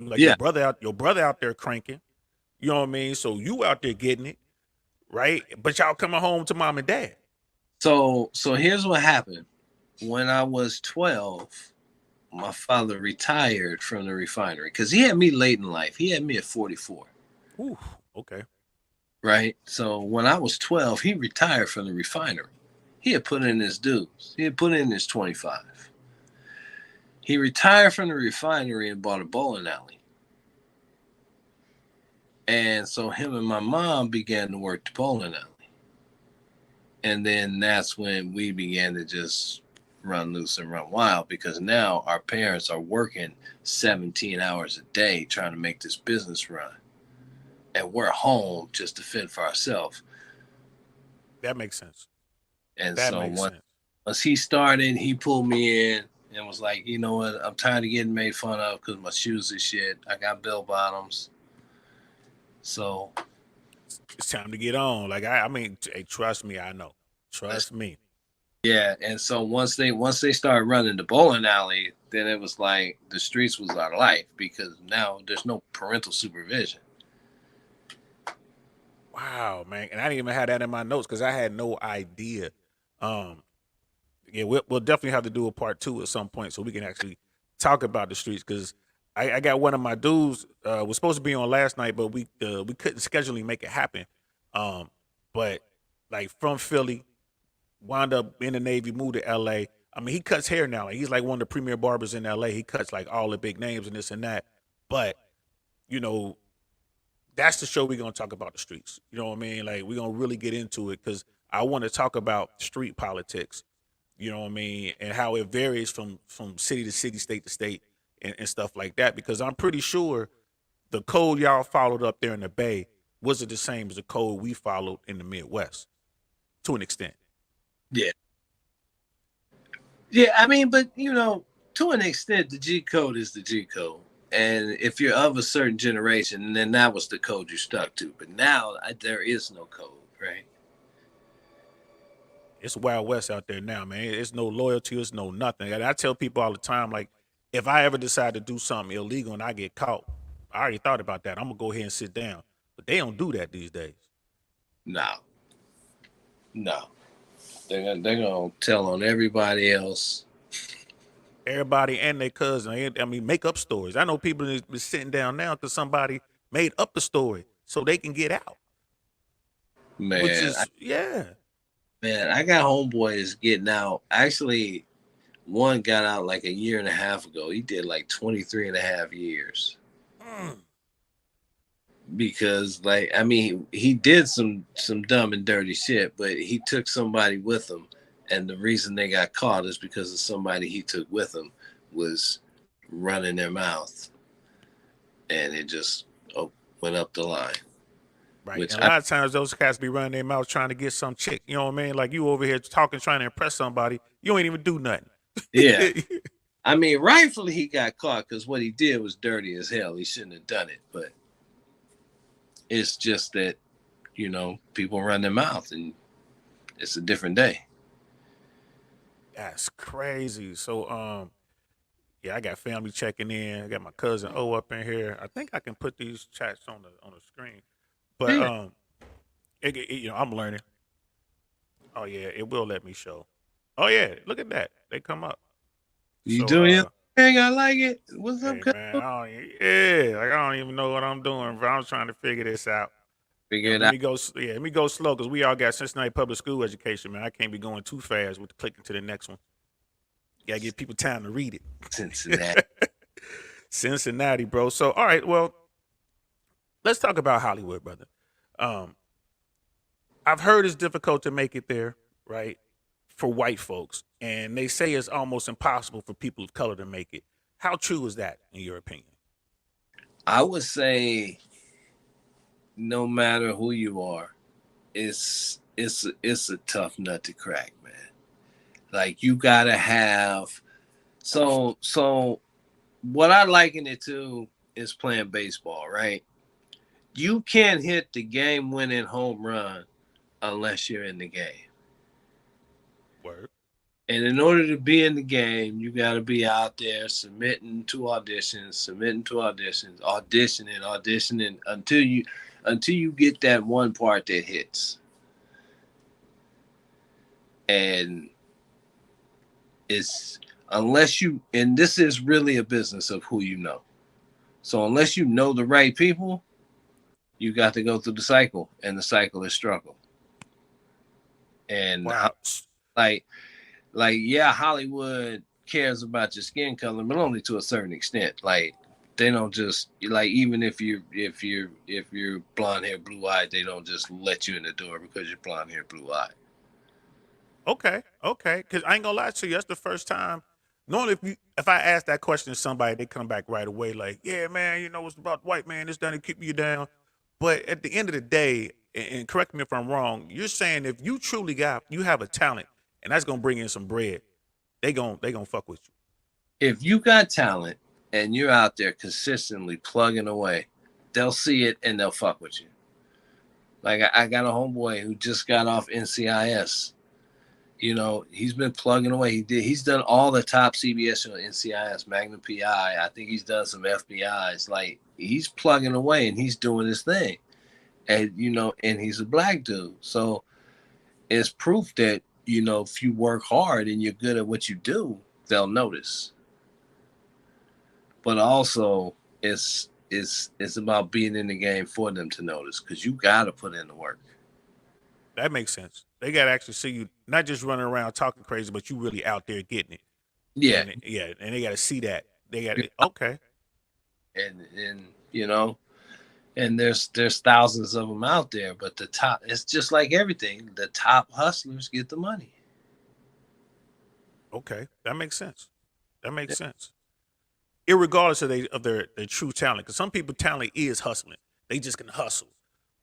Speaker 1: Like
Speaker 3: Yeah.
Speaker 1: your brother out there cranking. You know what I mean? So you out there getting it, right? But y'all coming home to mom and dad.
Speaker 3: So here's what happened. When I was 12, my father retired from the refinery because he had me late in life. He had me at 44.
Speaker 1: Ooh, okay.
Speaker 3: Right. So when I was 12, he retired from the refinery. He had put in his dues. He had put in his 25. He retired from the refinery and bought a bowling alley. And so him and my mom began to work the bowling alley. And then that's when we began to just run loose and run wild, because now our parents are working 17 hours a day trying to make this business run. And we're home just to fend for ourselves.
Speaker 1: That makes sense.
Speaker 3: And
Speaker 1: That
Speaker 3: so
Speaker 1: makes sense.
Speaker 3: once he started, he pulled me in and was like, you know what? I'm tired of getting made fun of because my shoes are shit. I got bell bottoms. So
Speaker 1: It's time to get on. Like I mean, hey, trust me, I know. Trust me.
Speaker 3: yeah, and so once they started running the bowling alley, then it was like the streets was our life, because now there's no parental supervision.
Speaker 1: Wow, man. And I didn't even have that in my notes because I had no idea. Um, yeah, we'll definitely have to do a part 2 at some point so we can actually talk about the streets, because I got one of my dudes was supposed to be on last night, but we couldn't scheduling make it happen. but like from Philly, wound up in the Navy, moved to LA. I mean, he cuts hair now. Like, he's like one of the premier barbers in LA. He cuts like all the big names and this and that. But, you know, that's the show we're gonna talk about the streets. You know what I mean? Like we're gonna really get into it because I want to talk about street politics. You know what I mean, and how it varies from city to city, state to state, and stuff like that. Because I'm pretty sure the code y'all followed up there in the Bay wasn't the same as the code we followed in the Midwest, to an extent.
Speaker 3: Yeah. Yeah, I mean, but you know, to an extent, the G code is the G code. And if you're of a certain generation, then that was the code you stuck to. But now there is no code, right?
Speaker 1: It's Wild West out there now, man. It's no loyalty, it's no nothing. And I tell people all the time, like, if I ever decide to do something illegal and I get caught, I already thought about that. I'm gonna go ahead and sit down. But they don't do that these days.
Speaker 3: No, no. They're gonna tell on everybody else.
Speaker 1: Everybody and their cousin. I mean, make up stories. I know people that's been sitting down now because somebody made up the story so they can get out. Which
Speaker 3: Man,
Speaker 1: is yeah.
Speaker 3: I got homeboys getting out. Actually, one got out like a year and a half ago. He did like 23 and a half years.
Speaker 1: Mm.
Speaker 3: Because like I mean he did some dumb and dirty shit, but he took somebody with him, and the reason they got caught is because of somebody he took with him was running their mouth, and it just went up the line.
Speaker 1: Right.
Speaker 3: Which
Speaker 1: And a lot of times those cats be running their mouth trying to get some chick. You know what I mean? Like you over here talking, trying to impress somebody. You ain't even do nothing.
Speaker 3: yeah, I mean rightfully he got caught because what he did was dirty as hell. He shouldn't have done it, but it's just that you know people run their mouth, and it's a different day.
Speaker 1: That's crazy. So yeah, I got family checking in. I got my cousin O up in here. I think I can put these chats on the screen. But
Speaker 3: Yeah.
Speaker 1: you know, I'm learning. Oh yeah, it will let me show. Oh yeah, look at that. They come up.
Speaker 3: You
Speaker 1: So
Speaker 3: doing your thing? I like it. What's up,
Speaker 1: hey
Speaker 3: cuz?
Speaker 1: man, yeah, like I don't even know what I'm doing, bro. I'm trying to figure this out.
Speaker 3: Figure it
Speaker 1: Let
Speaker 3: out.
Speaker 1: me go. Yeah, let me go slow because we all got Cincinnati public school education, man. I can't be going too fast with clicking to the next one. Gotta give people time to read
Speaker 3: Cincinnati.
Speaker 1: it. Cincinnati, bro. So all right, well, let's talk about Hollywood, brother. Um, I've heard it's difficult to make it there, right? For white folks, and they say it's almost impossible for people of color to make it. How true is that, in your opinion?
Speaker 3: I would say no matter who you are, it's a tough nut to crack, man. Like you gotta have so what I liken it to is playing baseball, right? You can't hit the game winning home run unless you're in the game.
Speaker 1: Word.
Speaker 3: And in order to be in the game, you got to be out there submitting to auditions, auditioning until you get that one part that hits. And it's unless you and this is really a business of who you know. So unless you know the right people, you got to go through the cycle, and the cycle is struggle. And
Speaker 1: Wow.
Speaker 3: like yeah, Hollywood cares about your skin color, but only to a certain extent. Like they don't just like even if you're blonde hair, blue eyed, they don't just let you in the door because you're blonde hair, blue eyed.
Speaker 1: Okay, okay. Because I ain't gonna lie to you, that's the first time. Normally, if I ask that question to somebody, they come back right away like, "Yeah, man, you know it's about white man. This done to keep you down." But at the end of the day, and correct me if I'm wrong, you're saying if you truly you have a talent, and that's gonna bring in some bread, they gonna fuck with you.
Speaker 3: If you got talent and you're out there consistently plugging away, they'll see it and they'll fuck with you. Like I got a homeboy who just got off NCIS. You know, he's been plugging away. He's done all the top CBS shows, NCIS, Magnum PI. I think he's done some FBI's. Like he's plugging away and he's doing his thing. And you know, and he's a black dude. So it's proof that, you know, if you work hard and you're good at what you do, they'll notice. But also it's about being in the game for them to notice because you gotta put in the work.
Speaker 1: That makes sense. They gotta actually see you not just running around talking crazy, but you really out there getting it.
Speaker 3: Yeah,
Speaker 1: And yeah, and they gotta see that. They got okay.
Speaker 3: and you know, and there's thousands of them out there, but the top, it's just like everything. The top hustlers get the money.
Speaker 1: Okay. That makes sense. That makes sense. Irregardless of their true talent. Because some people talent is hustling. They just can hustle.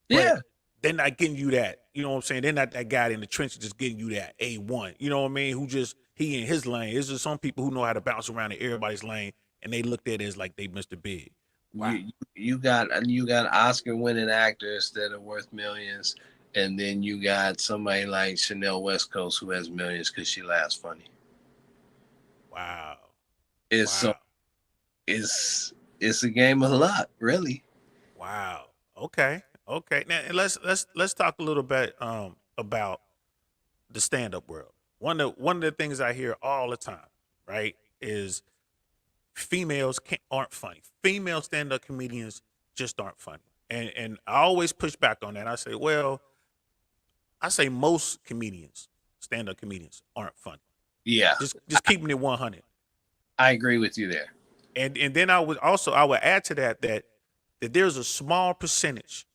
Speaker 1: But
Speaker 3: Yeah,
Speaker 1: they're not getting you that. You know what I'm saying? They're not that guy in the trenches just getting you that A1. You know what I mean? Who just he in his lane. It's just some people who know how to bounce around in everybody's lane and they looked at it as like they Mr. Big. Wow.
Speaker 3: you got Oscar winning actors that are worth millions, and then you got somebody like Chanel West Coast who has millions because she laughs funny.
Speaker 1: Wow.
Speaker 3: It's so
Speaker 1: Wow.
Speaker 3: it's a game of luck, really.
Speaker 1: Wow. Okay. Okay. Now let's talk a little bit about the stand up world. One of the things I hear all the time, right, is females aren't funny. Female stand up comedians just aren't funny. And I always push back on that. I say, well, I say most comedians, stand up comedians, aren't funny.
Speaker 3: Yeah,
Speaker 1: Just keeping it 100.
Speaker 3: I agree with you there.
Speaker 1: And then I would add to that there's a small percentage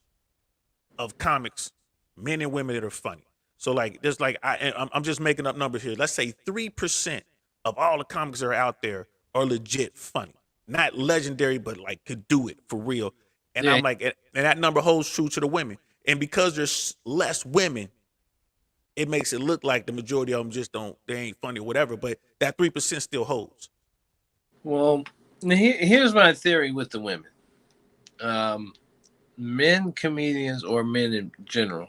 Speaker 1: of comics, men and women, that are funny. So like there's like I'm just making up numbers here. Let's say 3% of all the comics that are out there are legit funny, not legendary, but like could do it for real. And
Speaker 3: Yeah,
Speaker 1: I'm like, and that number holds true to the women. And because there's less women, it makes it look like the majority of them just don't, they ain't funny or whatever. But that 3% still holds.
Speaker 3: well, here's my theory with the women. Um, Men comedians or men in general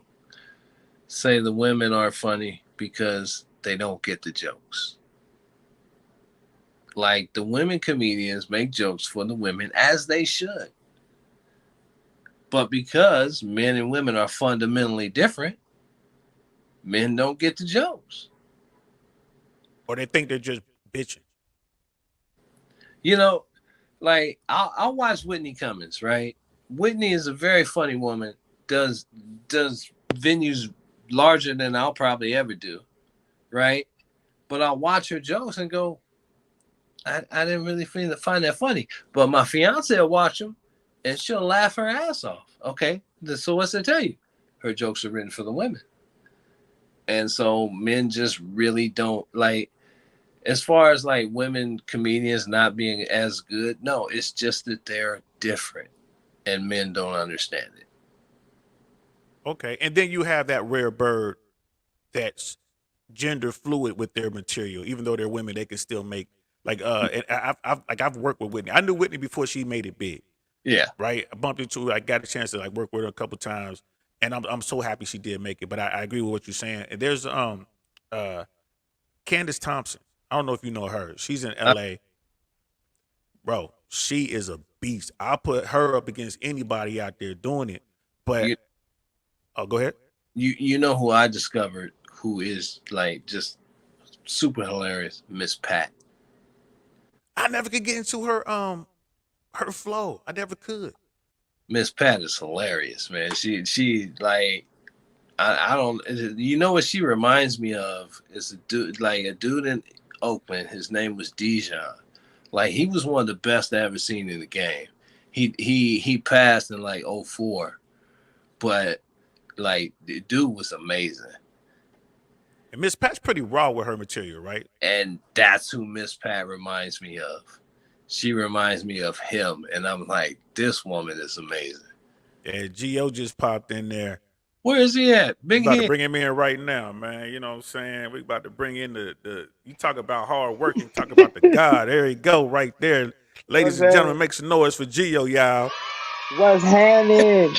Speaker 3: say the women are funny because they don't get the jokes. Like the women comedians make jokes for the women as they should. But because men and women are fundamentally different, men don't get the jokes.
Speaker 1: Or they think they're just bitching.
Speaker 3: You know, like I'll watch Whitney Cummings, right? Whitney is a very funny woman, does venues larger than I'll probably ever do, right? But I'll watch her jokes and go, I didn't really find that funny. But my fiance will watch them and she'll laugh her ass off. Okay. So what's that tell you? Her jokes are written for the women. And so men just really don't like, as far as like women comedians not being as good, no, it's just that they're different and men don't understand it.
Speaker 1: Okay. And then you have that rare bird that's gender fluid with their material. Even though they're women, they can still make like and I've worked with Whitney. I knew Whitney before she made it big.
Speaker 3: Yeah.
Speaker 1: Right. I bumped into her. I got a chance to like work with her a couple times. And I'm so happy she did make it. But I agree with what you're saying. And there's uh Candace Thompson. I don't know if you know her. She's in LA. Bro, she is a beast. I'll put her up against anybody out there doing it. But
Speaker 3: You
Speaker 1: oh, go ahead.
Speaker 3: you know who I discovered who is like just super hilarious? Miss Pat.
Speaker 1: I never could get into her flow. I never could.
Speaker 3: Miss Pat is hilarious, man. She like I don't, you know what she reminds me of is a dude in Oakland. His name was Dijon. Like he was one of the best I ever seen in the game. He passed in like '04, but like the dude was amazing.
Speaker 1: And Miss Pat's pretty raw with her material, right?
Speaker 3: And that's who Miss Pat reminds me of. She reminds me of him, and I'm like, this woman is amazing.
Speaker 1: Yeah, Geo just popped in there.
Speaker 3: Where is he at?
Speaker 1: We
Speaker 3: Big
Speaker 1: about to
Speaker 3: head.
Speaker 1: bring him in right now, man. You know what I'm saying? We about to bring in the you talk about hard work and talk about the God. There he go, right there. Ladies
Speaker 4: What's
Speaker 1: and gentlemen,
Speaker 4: happening?
Speaker 1: make some noise for Geo, y'all.
Speaker 4: What's happening?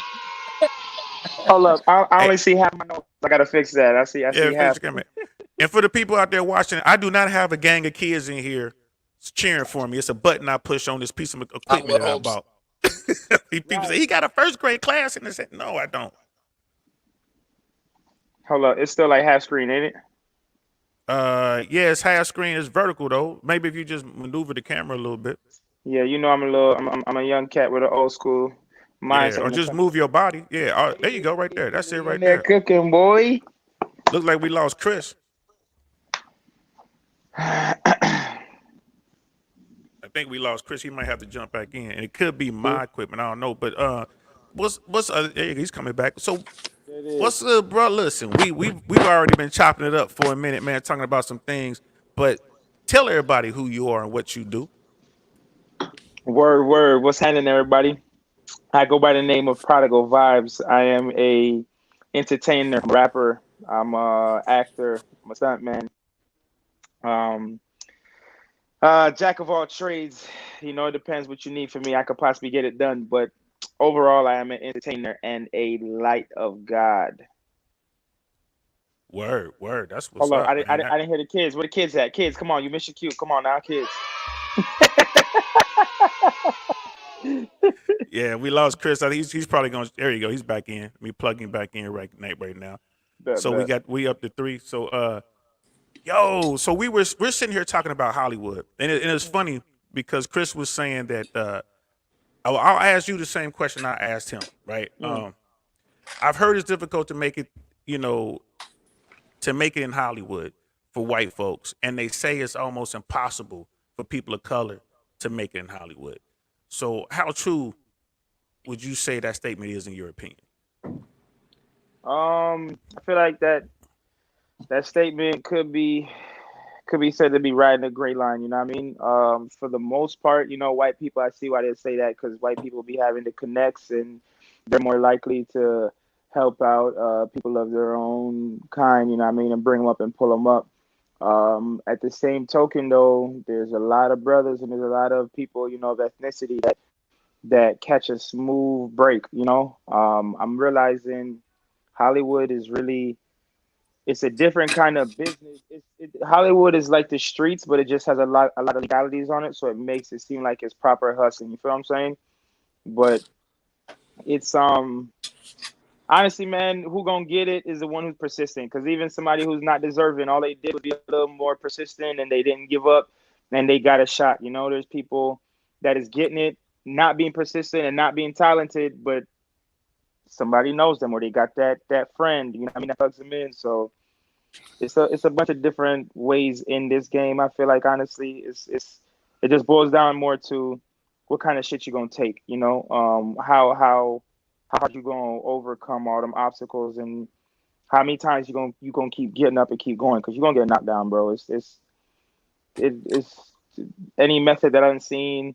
Speaker 4: Hold up. I
Speaker 1: Hey,
Speaker 4: only see half my notes. I gotta fix that. I
Speaker 1: yeah,
Speaker 4: see
Speaker 1: finish
Speaker 4: half.
Speaker 1: your comment. And for the people out there watching, I do not have a gang of kids in here cheering for me. It's a button I push on this piece of
Speaker 3: I
Speaker 1: equipment
Speaker 3: would
Speaker 1: that I
Speaker 3: hope so.
Speaker 1: bought. People say
Speaker 4: Right.
Speaker 1: he got a first grade class, and I said, no, I don't.
Speaker 4: Hold up. It's still like half screen, ain't it?
Speaker 1: Yeah, it's half screen. It's vertical though. Maybe if you just maneuver the camera a little bit.
Speaker 4: Yeah, you know I'm a little I'm a young cat with an old school
Speaker 1: Yeah,
Speaker 4: mindset
Speaker 1: or
Speaker 4: when it
Speaker 1: just
Speaker 4: comes
Speaker 1: move your body. Yeah, there you go, right there. That's it,
Speaker 4: to in
Speaker 1: right
Speaker 4: there
Speaker 1: there.
Speaker 4: cooking, boy.
Speaker 1: Look like we lost Chris. I think we lost Chris. He might have to jump back in, and it could be my equipment. I don't know, but what's there you go, he's coming back. So
Speaker 4: It is.
Speaker 1: what's up, bro? Listen, we've already been chopping it up for a minute, man, talking about some things. But tell everybody who you are and what you do.
Speaker 4: Word, word. What's happening, everybody? I go by the name of Prodigal Vibes. I am a entertainer, rapper. I'm a actor. I'm a stuntman. Um, jack of all trades. You know, it depends what you need from me. I could possibly get it done, but overall, I am an entertainer and a light of God.
Speaker 1: Word, word. That's what's
Speaker 4: Hold on,
Speaker 1: up, man.
Speaker 4: I didn't hear the kids. Where the kids at? Kids, come on, you missed your cue. Come on now, kids.
Speaker 1: Yeah, we lost Chris. I think he's probably going. There you go. He's back in. Me plugging back in right now.
Speaker 4: Bet,
Speaker 1: So
Speaker 4: bet.
Speaker 1: we up to 3. So yo, so we're sitting here talking about Hollywood, and it's funny because Chris was saying that I'll ask you the same question I asked him. Right?
Speaker 4: Mm.
Speaker 1: I've heard it's difficult to make it. You know, to make it in Hollywood for white folks, and they say it's almost impossible for people of color to make it in Hollywood. So how true would you say that statement is in your opinion?
Speaker 4: I feel like that statement could be said to be riding a gray line. You know what I mean? For the most part, white people, I see why they say that because white people be having the connects and they're more likely to help out people of their own kind. You know what I mean? And bring them up and pull them up. At the same token, though, there's a lot of brothers and there's a lot of people, of ethnicity that catch a smooth break. I'm realizing Hollywood is really it's a different kind of business. Hollywood is like the streets, but it just has a lot of legalities on it, so it makes it seem like it's proper hustling. You feel what I'm saying? But it's honestly, man, who gonna get it is the one who's persistent. Because even somebody who's not deserving, all they did was be a little more persistent, and they didn't give up, and they got a shot. There's people that is getting it, not being persistent and not being talented, but somebody knows them or they got that friend. You know what I mean? That plugs them in. So it's a bunch of different ways in this game. I feel like honestly, it just boils down more to what kind of shit you gonna take. How hard you gonna overcome all them obstacles and how many times you gonna keep getting up and keep going because you're gonna get knocked down, bro. It's any method that I've seen.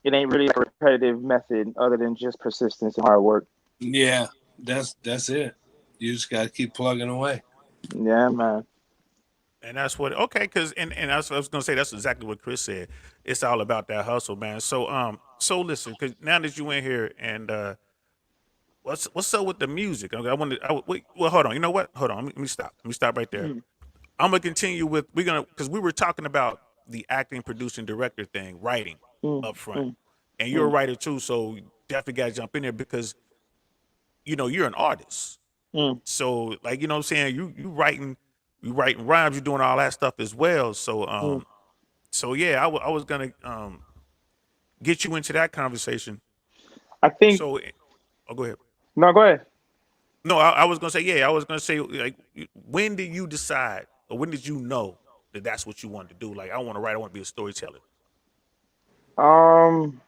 Speaker 4: It ain't really like a repetitive method other than just persistence and hard work.
Speaker 3: Yeah, that's it. You just gotta keep plugging away.
Speaker 4: Yeah, man.
Speaker 1: And that's what because and that's what I was gonna say. That's exactly what Chris said. It's all about that hustle, man. So listen, because now that you in here and what's up with the music? Okay, wait, well, hold on. You know what? Hold on. Let me stop. Let me stop right there.
Speaker 4: Mm,
Speaker 1: I'm gonna continue with because we were talking about the acting, producing, director thing, writing
Speaker 4: mm,
Speaker 1: up front,
Speaker 4: mm,
Speaker 1: and you're a
Speaker 4: mm,
Speaker 1: writer too. So you definitely got to jump in there because you're an artist.
Speaker 4: mm,
Speaker 1: So like what I'm saying, you writing rhymes, you're doing all that stuff as well. So
Speaker 4: mm.
Speaker 1: yeah, I was gonna get you into that conversation.
Speaker 4: I think
Speaker 1: So go ahead.
Speaker 4: no, go ahead.
Speaker 1: No, I was gonna say yeah. I was gonna say like when did you decide or when did you know that that's what you wanted to do? Like I want to write. I want to be a storyteller.
Speaker 4: Um,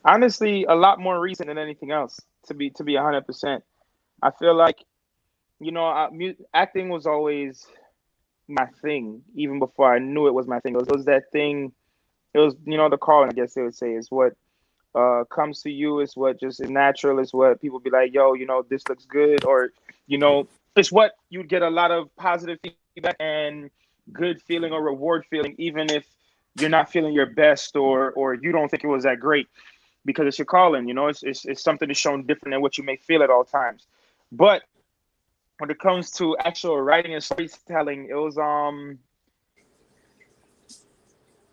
Speaker 4: Honestly, a lot more recent than anything else. To be 100%, I feel like acting was always my thing, even before I knew it was my thing. It was that thing. It was the calling. I guess they would say is what comes to you. Is what just is natural. Is what people be like, yo, this looks good, or you know, it's what you'd get a lot of positive feedback and good feeling or reward feeling, even if you're not feeling your best or you don't think it was that great because it's your calling. It's something that's shown different than what you may feel at all times. But when it comes to actual writing and storytelling, it was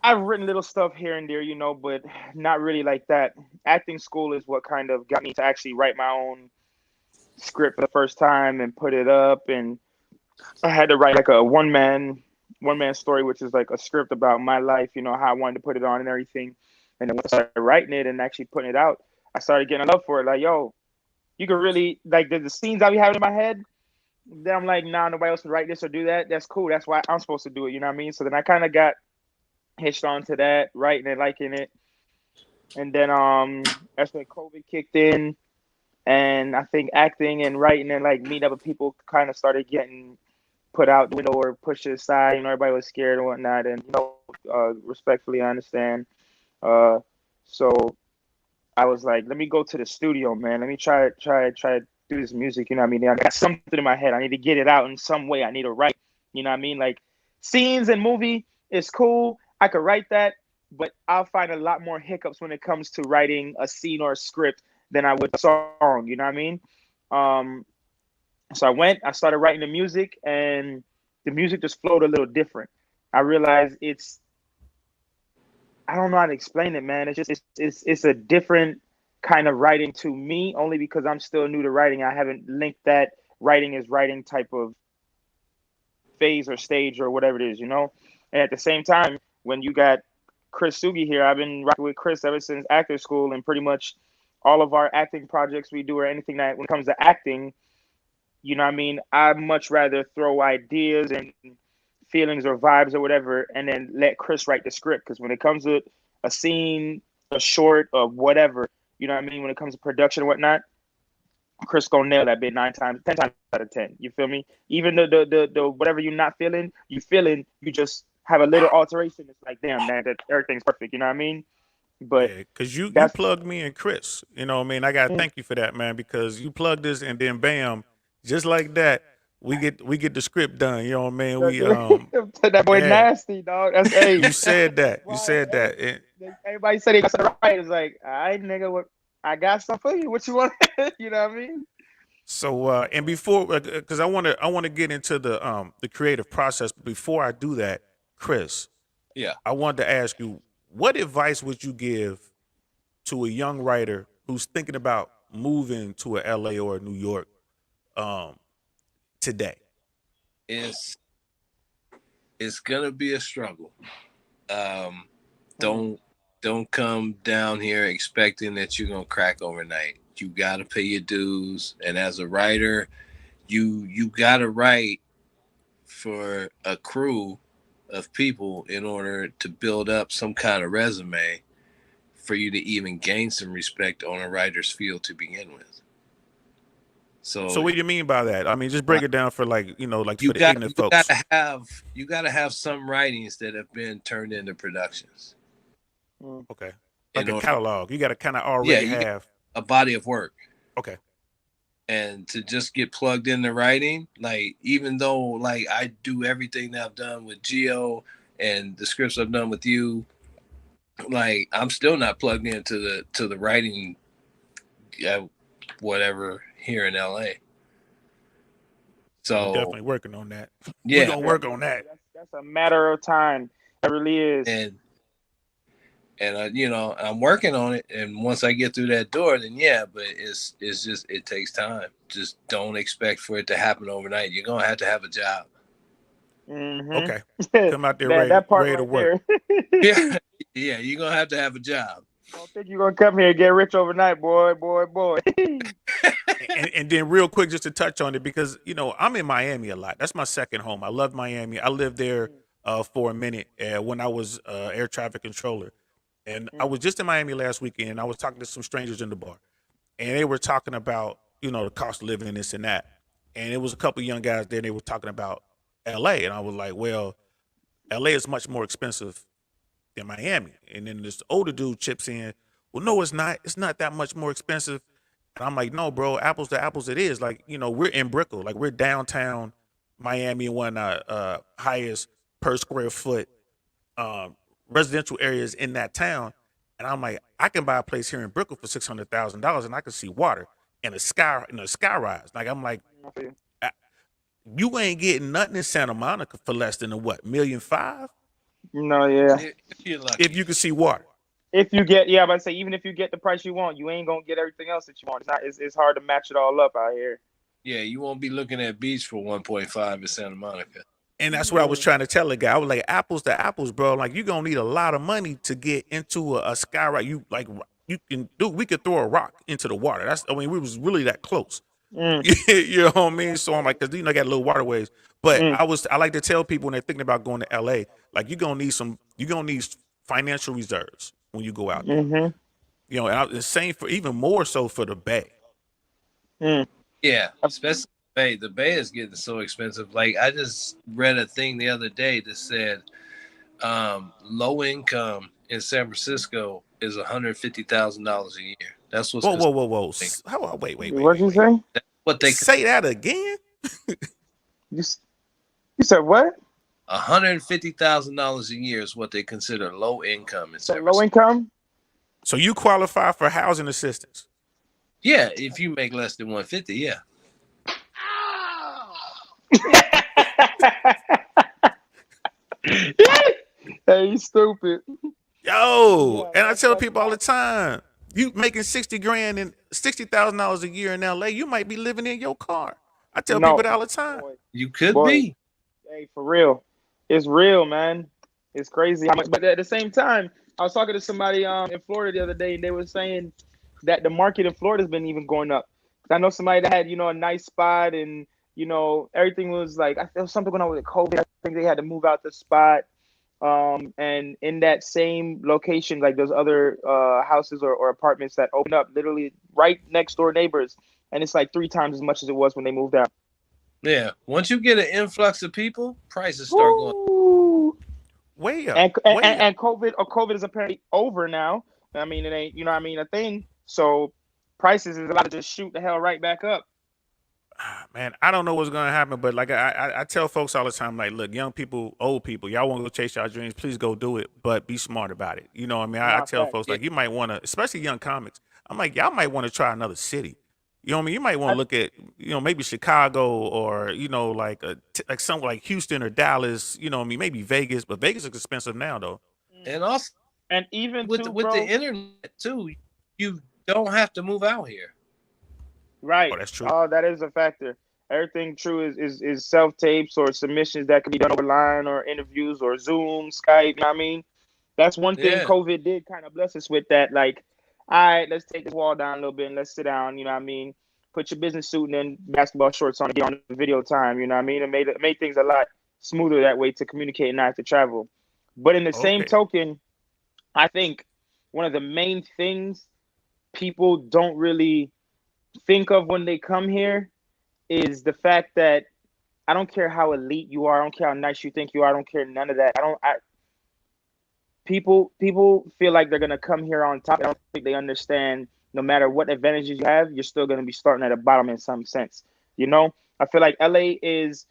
Speaker 4: I've written little stuff here and there, but not really like that. Acting school is what kind of got me to actually write my own script for the first time and put it up. And I had to write like a one man story, which is like a script about my life, how I wanted to put it on and everything. And then once I started writing it and actually putting it out, I started getting a love for it. Like, yo, you can really like the scenes I be having in my head. Then I'm like, nah, nobody else would write this or do that. That's cool. That's why I'm supposed to do it. You know what I mean? So then I kind of got hitched onto that, writing and liking it. And then that's when COVID kicked in, and I think acting and writing and like meeting up with people kind of started getting put out the window or pushed aside. You know, everybody was scared and whatnot. And respectfully, I understand. So I was like, let me go to the studio, man. Let me try to do this music. You know what I mean? I got something in my head. I need to get it out in some way. I need to write. You know what I mean? Like scenes and movie is cool. I could write that, but I'll find a lot more hiccups when it comes to writing a scene or a script than I would a song. You know what I mean? So I started writing the music, and the music just flowed a little different. I realized I don't know how to explain it, man. It's just it's a different kind of writing to me, only because I'm still new to writing. I haven't linked that writing is writing type of phase or stage or whatever it is, you know. And at the same time, when you got Chris Sugi here, I've been rocking with Chris ever since actor school, and pretty much all of our acting projects we do or anything that when it comes to acting, you know what I mean? I'd much rather throw ideas and feelings or vibes or whatever, and then let Chris write the script. Because when it comes to a scene, a short, or whatever, you know what I mean? When it comes to production and whatnot, Chris gonna nail that bit 10 times out of 10. You feel me? Even the whatever you're not feeling, you just have a little alteration. It's like, damn, man, that everything's perfect. You know what I mean? But
Speaker 1: Yeah, because you
Speaker 4: that's
Speaker 1: plugged me and Chris. You know what I mean? I gotta thank you for that, man, because you plugged us and then bam, just like that, we get the script done. You know what I mean?
Speaker 4: that boy
Speaker 1: Yeah.
Speaker 4: nasty, dog. That's hey.
Speaker 1: You said that. You
Speaker 4: Why,
Speaker 1: said that.
Speaker 4: everybody said they got something right. It's like, all right, nigga, what I got something for you. What you want? You know what I mean?
Speaker 1: So and before, because I want to get into the creative process. Before I do that, Chris,
Speaker 3: Yeah.
Speaker 1: I wanted to ask you, what advice would you give to a young writer who's thinking about moving to a LA or a New York um, today?
Speaker 3: It's gonna be a struggle. Um, don't come down here expecting that you're gonna crack overnight. You gotta pay your dues, and as a writer, you gotta write for a crew of people in order to build up some kind of resume for you to even gain some respect on a writer's field to begin with.
Speaker 1: So
Speaker 3: So
Speaker 1: what do you mean by that? I mean, just break it down for like
Speaker 3: you
Speaker 1: for the ignorant folks.
Speaker 3: gotta have some writings that have been turned into productions
Speaker 1: Okay, like
Speaker 3: in
Speaker 1: a
Speaker 3: order.
Speaker 1: catalog. You got to kind of
Speaker 3: Yeah,
Speaker 1: already
Speaker 3: you got
Speaker 1: have.
Speaker 3: a body of work.
Speaker 1: Okay.
Speaker 3: And to just get plugged into writing, like even though like I do everything that I've done with Geo and the scripts I've done with you, like I'm still not plugged into the writing, whatever here in LA.
Speaker 1: We're
Speaker 3: So
Speaker 1: definitely working on that. We're
Speaker 3: yeah,
Speaker 1: gonna work on that.
Speaker 4: That's a matter of time. It really is.
Speaker 3: and I'm working on it. And once I get through that door, then yeah, but it's just it takes time. Just don't expect for it to happen overnight. You're gonna have to have a job.
Speaker 1: Okay.
Speaker 4: that
Speaker 1: Come out there
Speaker 4: that part
Speaker 1: ready to
Speaker 4: right
Speaker 1: work.
Speaker 4: there.
Speaker 3: Yeah, yeah, you're gonna have to have a job.
Speaker 4: Don't think you're gonna come here and get rich overnight, boy.
Speaker 1: And then real quick, just to touch on it, because I'm in Miami a lot. That's my second home. I love Miami. I lived there for a minute when I was air traffic controller, and I was just in Miami last weekend. And I was talking to some strangers in the bar, and they were talking about the cost of living and this and that. And it was a couple of young guys there. And they were talking about L.A. and I was like, well, L.A. is much more expensive than Miami. And then this older dude chips in, well, no, it's not. It's not that much more expensive. And I'm like, no, bro, apples to apples, it is. Like, we're in Brickell, like we're downtown Miami, in one of the highest per square foot residential areas in that town. And I'm like, I can buy a place here in Brickell for $600,000, and I can see water and a sky rise. Like, I'm like, you ain't getting nothing in Santa Monica for less than $1.5 million
Speaker 4: No, yeah.
Speaker 3: You're lucky.
Speaker 1: if you can see water.
Speaker 4: If you get, but I say even if you get the price you want, you ain't gonna get everything else that you want. It's hard to match it all up out here.
Speaker 3: Yeah, you won't be looking at beach for 1.5 in Santa Monica.
Speaker 1: And that's what I was trying to tell the guy. I was like, apples to apples, bro. Like, you're gonna need a lot of money to get into a sky ride. You like we could throw a rock into the water. We was really that close.
Speaker 4: Mm,
Speaker 1: You know what I mean? So I'm like, cause I got little waterways. But
Speaker 4: mm,
Speaker 1: I like to tell people when they're thinking about going to LA, like you're gonna need financial reserves when you go out there.
Speaker 4: mm-hmm,
Speaker 1: And the same for even more so for the Bay.
Speaker 4: mm.
Speaker 3: Yeah, especially the Bay. The Bay is getting so expensive. Like I just read a thing the other day that said low income in San Francisco is $150,000 a year. That's what's
Speaker 1: Whoa.
Speaker 4: What'd you say?
Speaker 3: That's what they
Speaker 1: Say that again.
Speaker 4: You, s- you said what?
Speaker 3: $150,000 a year is what they consider low income in
Speaker 4: So
Speaker 3: San
Speaker 4: low
Speaker 3: Francisco.
Speaker 4: income?
Speaker 1: So you qualify for housing assistance.
Speaker 3: Yeah, if you make less than 150, yeah.
Speaker 4: Hey, you stupid.
Speaker 1: Yo,
Speaker 4: Yeah,
Speaker 1: and I tell
Speaker 4: that's
Speaker 1: people all the time, you making 60 grand and $60,000 a year in LA, you might be living in your car. I tell people
Speaker 4: no,
Speaker 1: that all the time.
Speaker 4: boy,
Speaker 3: You could
Speaker 4: boy.
Speaker 3: be.
Speaker 4: Hey, for real, it's real, man. It's crazy how much. But at the same time, I was talking to somebody in Florida the other day, and they were saying that the market in Florida's been even going up. 'Cause I know somebody that had a nice spot, and everything was like I feel something going on with COVID. I think they had to move out the spot. And in that same location, like those other houses or apartments that open up literally right next door neighbors, and it's like 3 times as much as it was when they moved out.
Speaker 3: Yeah. Once you get an influx of people, prices start going.
Speaker 4: Woo!
Speaker 1: Way up,
Speaker 4: And, and
Speaker 1: way up.
Speaker 4: and COVID is apparently over now. I mean, it ain't a thing. So prices is about to just shoot the hell right back up.
Speaker 1: Man, I don't know what's gonna happen, but like I tell folks all the time, like, look, young people, old people, y'all want to go chase y'all dreams, please go do it, but be smart about it. You know what I mean? I
Speaker 4: Nah,
Speaker 1: tell
Speaker 4: fact.
Speaker 1: folks
Speaker 3: Yeah.
Speaker 1: like you might want to, especially young comics. I'm like, y'all might want to try another city. You know what I mean? You might want
Speaker 4: I,
Speaker 1: to look at, maybe Chicago or like like something like Houston or Dallas. You know what I mean? Maybe Vegas, but Vegas is expensive now though.
Speaker 3: And also
Speaker 4: and even
Speaker 3: with
Speaker 4: too,
Speaker 3: with the
Speaker 4: bro.
Speaker 3: internet too, you don't have to move out here.
Speaker 1: Oh,
Speaker 4: Right.
Speaker 1: that's true.
Speaker 4: Oh, that is a factor. Everything true is self tapes or submissions that can be done over line or interviews or Zoom, Skype. You know what I mean? That's one thing
Speaker 3: Yeah.
Speaker 4: COVID did kind of bless us with that. Like, all right, let's take this wall down a little bit and let's sit down. You know what I mean? Put your business suit and then basketball shorts on and get on the video time. You know what I mean? It made things a lot smoother that way to communicate and not to travel. But in the same
Speaker 1: Okay.
Speaker 4: token, I think one of the main things people don't really think of when they come here is the fact that I don't care how elite you are, I don't care how nice you think you are, I don't care none of that. I don't. People feel like they're gonna come here on top. I don't think they understand. No matter what advantages you have, you're still gonna be starting at the bottom in some sense. I feel like LA is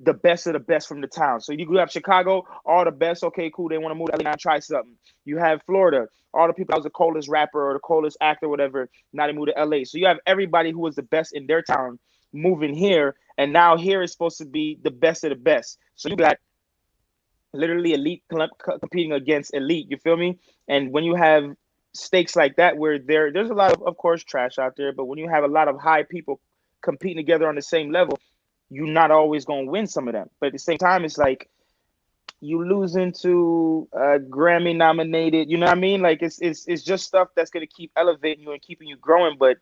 Speaker 4: the best of the best from the town. So you grew up Chicago, all the best. Okay, cool. They want to move to LA and try something. You have Florida, all the people that was the coldest rapper or the coldest actor, whatever. Now they move to LA. So you have everybody who was the best in their town moving here, and now here is supposed to be the best of the best. So you got literally elite competing against elite. You feel me? And when you have stakes like that, where there's a lot of course, trash out there, but when you have a lot of high people competing together on the same level, you're not always going to win some of them. But at the same time, it's like you losing to Grammy nominated. You know what I mean? Like it's just stuff that's going to keep elevating you and keeping you growing. But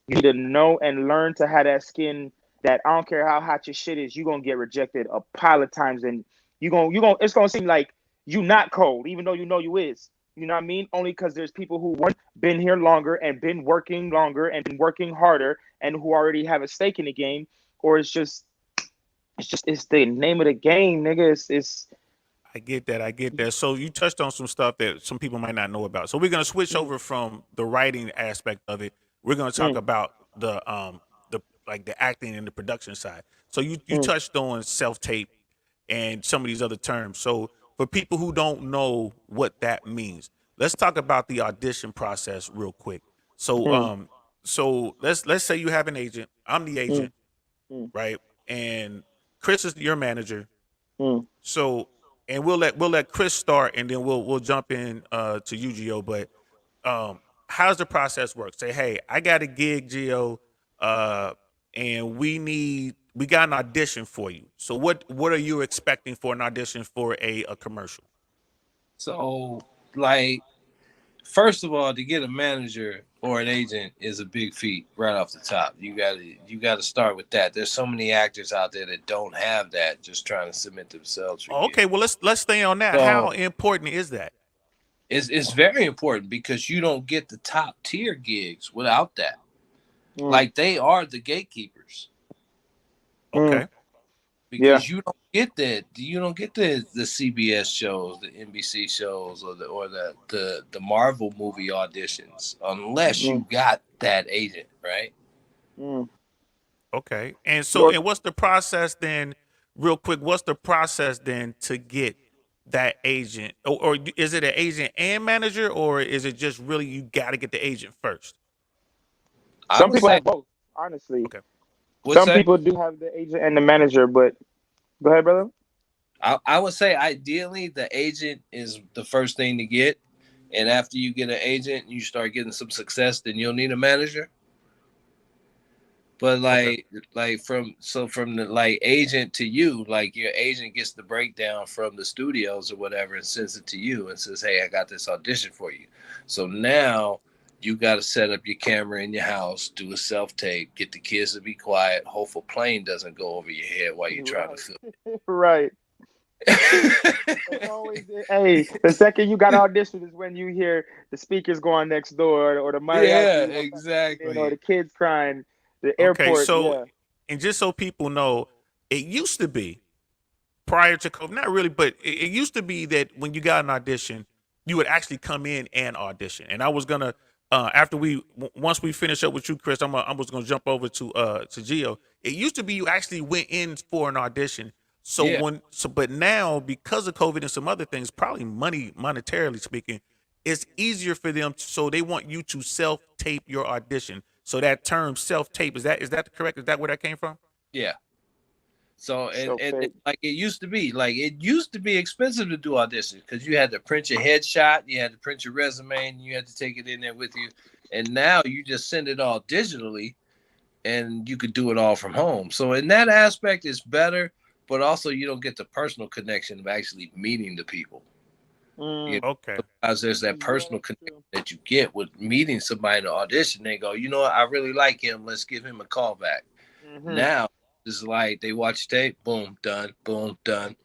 Speaker 4: you need to know and learn to have that skin. That I don't care how hot your shit is, you're gonna get rejected a pile of times, and you gonna it's gonna seem like you not cold, even though you know you is. You know what I mean? Only because there's people who one been here longer and been working longer and been working harder and who already have a stake in the game, or it's the name of the game, nigga. It's
Speaker 1: I get that. I get that. So you touched on some stuff that some people might not know about. So we're gonna switch
Speaker 4: mm,
Speaker 1: over from the writing aspect of it. We're gonna talk
Speaker 4: mm,
Speaker 1: about the like the acting and the production side. So you
Speaker 4: mm,
Speaker 1: touched on self tape and some of these other terms. So for people who don't know what that means, let's talk about the audition process real quick. So
Speaker 4: mm,
Speaker 1: let's say you have an agent. I'm the
Speaker 4: mm,
Speaker 1: agent,
Speaker 4: mm,
Speaker 1: right? And Chris is your manager.
Speaker 4: mm.
Speaker 1: So, and we'll let Chris start, and then we'll jump in to UGO. But how's the process work? Say, hey, I got a gig, Geo, uh, and we got an audition for you. So what are you expecting for an audition for a commercial?
Speaker 3: So like First of all, to get a manager or an agent is a big feat right off the top. You gotta start with that. There's so many actors out there that don't have that, just trying to submit themselves for
Speaker 1: Oh,
Speaker 3: gigs.
Speaker 1: okay, well let's stay on that. How
Speaker 3: So
Speaker 1: important is that?
Speaker 3: it's very important because you don't get the top tier gigs without that.
Speaker 4: Mm,
Speaker 3: Like they are the gatekeepers
Speaker 4: mm,
Speaker 1: Okay.
Speaker 4: yeah.
Speaker 3: because you don't get the CBS shows, the NBC shows, or the Marvel movie auditions unless
Speaker 4: Mm,
Speaker 3: you got that agent, right?
Speaker 4: mm.
Speaker 1: Okay. And so,
Speaker 4: Well,
Speaker 1: and what's the process then, real quick? What's the process then to get that agent? Or is it an agent and manager, or is it just really you got to get the agent first?
Speaker 3: I
Speaker 4: some
Speaker 3: would
Speaker 4: people
Speaker 3: say,
Speaker 4: have both, honestly.
Speaker 1: Okay.
Speaker 3: would
Speaker 4: Some
Speaker 3: say,
Speaker 4: people do have the agent and the manager, but go ahead, brother.
Speaker 3: I would say, ideally, the agent is the first thing to get, and after you get an agent, you start getting some success, then you'll need a manager. But
Speaker 1: Okay.
Speaker 3: from the like agent to you, like your agent gets the breakdown from the studios or whatever and sends it to you and says, "Hey, I got this audition for you." So now you got to set up your camera in your house, do a self tape, get the kids to be quiet, hope a plane doesn't go over your head while you're trying to
Speaker 4: Right.
Speaker 3: film.
Speaker 4: Right. It's always hey, the second you got audition is when you hear the speakers going next door or the
Speaker 3: Yeah,
Speaker 4: mariachi or
Speaker 3: exactly.
Speaker 4: the kids crying, the
Speaker 1: Okay.
Speaker 4: airport.
Speaker 1: So,
Speaker 4: Yeah.
Speaker 1: and just so people know, it used to be prior to COVID, not really, but it used to be that when you got an audition, you would actually come in and audition. And I was gonna, after once we finish up with you, Chris, I was gonna jump over to Geo. It used to be you actually went in for an audition.
Speaker 3: Yeah.
Speaker 1: But now because of COVID and some other things, probably monetarily speaking, it's easier for them. So they want you to self tape your audition. So that term self tape is that correct? Is that where that came from?
Speaker 3: Yeah. So and
Speaker 4: Self-tape.
Speaker 3: like it used to be expensive to do auditions because you had to print your headshot, you had to print your resume, and you had to take it in there with you. And now you just send it all digitally, and you could do it all from home. So in that aspect, it's better, but also you don't get the personal connection of actually meeting the people. You
Speaker 4: Mm,
Speaker 1: Okay.
Speaker 3: know, because there's that
Speaker 4: yeah,
Speaker 3: personal
Speaker 4: that's
Speaker 3: connection
Speaker 4: true.
Speaker 3: that you get with meeting somebody in the audition. They go, you know what, I really like him. Let's give him a call back.
Speaker 4: Hmm.
Speaker 3: Now it's like they watch tape, boom, done, boom, done.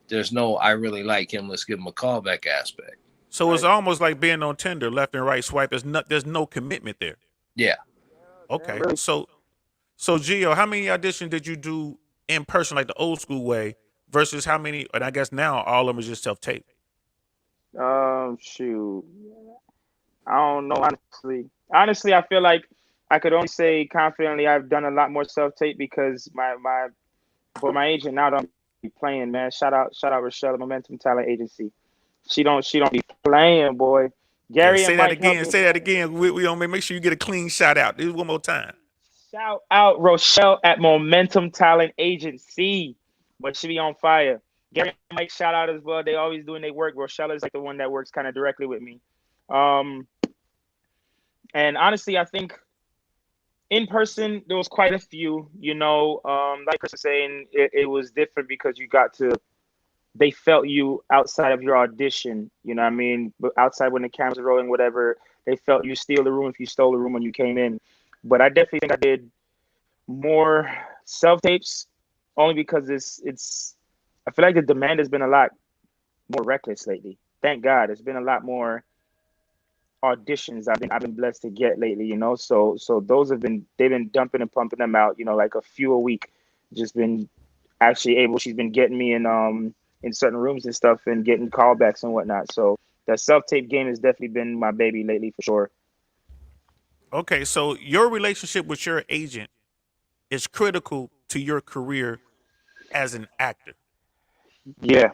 Speaker 3: There's no I really like him, let's give him a callback aspect.
Speaker 1: So it's
Speaker 4: Right.
Speaker 1: almost like being on Tinder, left and right swipe. There's no commitment there.
Speaker 3: Yeah.
Speaker 4: Damn,
Speaker 1: Okay.
Speaker 4: really.
Speaker 1: So Gio, how many auditions did you do in person, like the old school way, versus how many? And I guess now all of them is just self tape.
Speaker 4: Shoot. I don't know, honestly. Honestly, I feel like I could only say confidently I've done a lot more self tape because my agent now don't be playing, man. Shout out Rochelle, Momentum Talent Agency. She don't be playing, boy.
Speaker 1: Yeah.
Speaker 4: Gary and
Speaker 1: Say that
Speaker 4: Mike helped
Speaker 1: again.
Speaker 4: me
Speaker 1: Say
Speaker 4: with
Speaker 1: that
Speaker 4: all that.
Speaker 1: again. We gonna make sure you get a clean shout out. This one more time.
Speaker 4: Shout out Rochelle at Momentum Talent Agency. But she be on fire. Gary and Mike shout out as well. They always doing their work. Rochelle is like the one that works kind of directly with me. Um, and honestly, I think in person there was quite a few. Like Chris was saying, it was different because you got to. They felt you outside of your audition. You know what I mean? But outside when the cameras are rolling, whatever, they felt you steal the room if you stole the room when you came in. But I definitely think I did more self tapes only because it's I feel like the demand has been a lot more reckless lately. Thank God, it's been a lot more auditions I've been blessed to get lately. So those they've been dumping and pumping them out. Like a few a week. Just been actually able. She's been getting me in certain rooms and stuff and getting callbacks and whatnot. So that self tape game has definitely been my baby lately for sure.
Speaker 1: Okay. So your relationship with your agent is critical to your career as an actor.
Speaker 4: Yeah,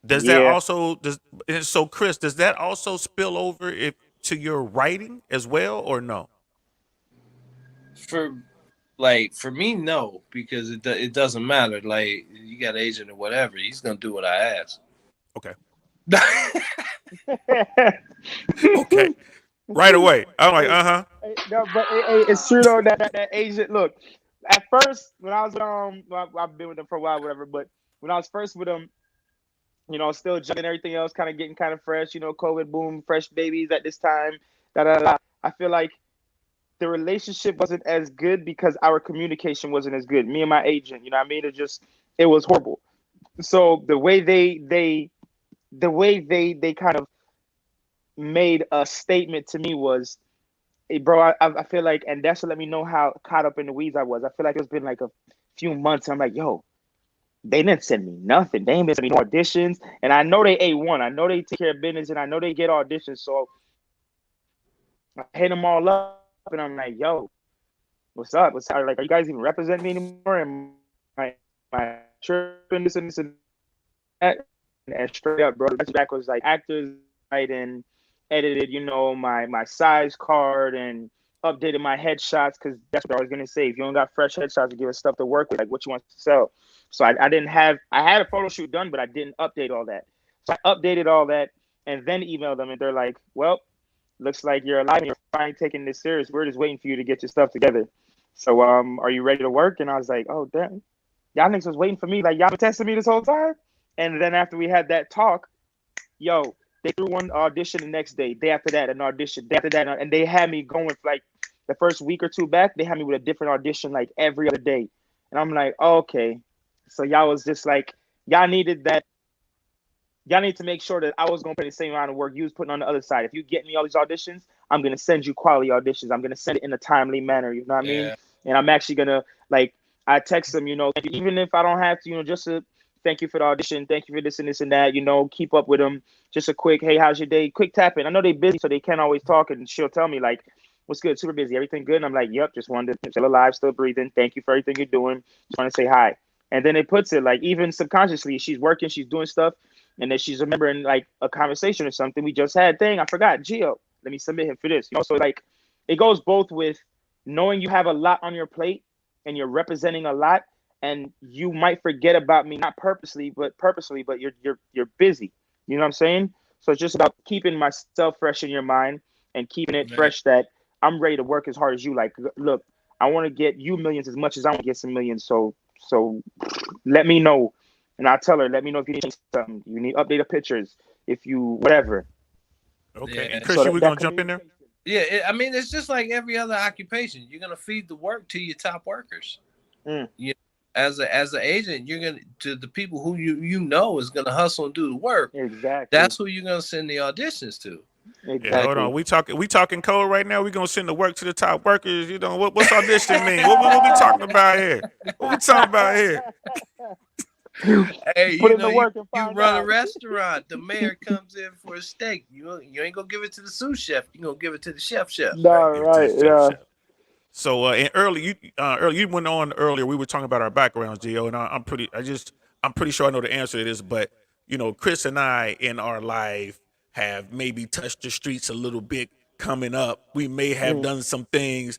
Speaker 1: Does that
Speaker 4: yeah.
Speaker 1: also does and so Chris, does that also spill over if to your writing as well or no?
Speaker 3: For for me, no, because it doesn't matter. Like you got an agent or whatever, he's gonna do what I ask.
Speaker 1: Okay.
Speaker 4: Hey,
Speaker 1: Okay. Right away. I'm like, uh-huh.
Speaker 4: no, but it's true though that agent. Look, at first when I was well, I've been with them for a while, whatever. But when I was first with them, Still juggling everything else, kind of getting kind of fresh. COVID boom, fresh babies at this time. Da da da. I feel like the relationship wasn't as good because our communication wasn't as good. Me and my agent, you know what I mean? It was horrible. So the way they kind of made a statement to me was, hey, bro, I feel like, and that's what let me know how caught up in the weeds I was. I feel like it's been like a few months. I'm like, yo, they didn't send me nothing. They ain't been sending me no auditions. And I know they A1. I know they take care of business, and I know they get auditions. So I hit them all up, and I'm like, yo, what's up? What's up? Like, are you guys even representing me anymore? Am I tripping this and that? And straight up, bro, the back was like actors, right, and edited, my size card and updated my headshots because that's what I was gonna say. If you don't got fresh headshots to give us stuff to work with, like what you want to sell. So I didn't have. I had a photo shoot done, but I didn't update all that. So I updated all that and then emailed them, and they're like, "Well, looks like you're alive and you're finally taking this serious. We're just waiting for you to get your stuff together. So are you ready to work?" And I was like, "Oh damn, y'all niggas was waiting for me. Like y'all been testing me this whole time." And then after we had that talk, yo, they threw one audition the next day. Day after that, an audition. Day after that, and they had me going for like the first week or two back. They had me with a different audition like every other day. And I'm like, oh, okay. So y'all was just like, y'all needed that. Y'all need to make sure that I was gonna put the same amount of work you was putting on the other side. If you get me all these auditions, I'm gonna send you quality auditions. I'm gonna send it in a timely manner. You know what I mean?
Speaker 3: Yeah.
Speaker 4: And I'm actually gonna like I text them, even if I don't have to, just to thank you for the audition, thank you for this and this and that. Keep up with them. Just a quick, hey, how's your day? Quick tapping. I know they busy, so they can't always talk, and she'll tell me like, what's good? Super busy. Everything good? And I'm like, yep. Just wanted to still alive, still breathing. Thank you for everything you're doing. Just want to say hi. And then it puts it like even subconsciously, she's working, she's doing stuff, and then she's remembering like a conversation or something we just had. Dang, I forgot. Geo, let me submit him for this. So like it goes both with knowing you have a lot on your plate and you're representing a lot, and you might forget about me, not purposely, but purposely, but you're busy. You know what I'm saying? So it's just about keeping myself fresh in your mind and keeping it fresh that I'm ready to work as hard as you. Like, look, I want to get you millions as much as I want to get some millions. So let me know. And I'll tell her, let me know if you need something. You need updated pictures, if you whatever.
Speaker 1: Okay.
Speaker 3: Yeah.
Speaker 1: And Chris,
Speaker 4: So
Speaker 1: you were
Speaker 4: that
Speaker 1: gonna jump in there?
Speaker 3: Yeah, I mean, it's just like every other occupation. You're gonna feed the work to your top workers.
Speaker 4: Mm.
Speaker 3: As an agent, you're gonna to the people who you know is gonna hustle and do the work.
Speaker 4: Exactly.
Speaker 3: That's who you're gonna send the auditions to.
Speaker 4: Exactly.
Speaker 1: Yeah, hold on. We talking code right now. We gonna send the work to the top workers. What's audition mean? What we talking about here? What we talking about here?
Speaker 3: Hey,
Speaker 4: Put in the work and
Speaker 3: you
Speaker 4: find
Speaker 3: run a
Speaker 4: out.
Speaker 3: restaurant. The mayor comes in for a steak. You ain't gonna give it to the sous chef. You gonna give it to the chef.
Speaker 4: No,
Speaker 3: Right?
Speaker 1: Give it to
Speaker 4: right,
Speaker 1: the chef,
Speaker 4: yeah.
Speaker 1: chef. So and early you went on earlier. We were talking about our backgrounds, Gio, and I'm pretty sure I know the answer to this. But Chris and I in our life have maybe touched the streets a little bit coming up. We may have
Speaker 4: Mm.
Speaker 1: done some things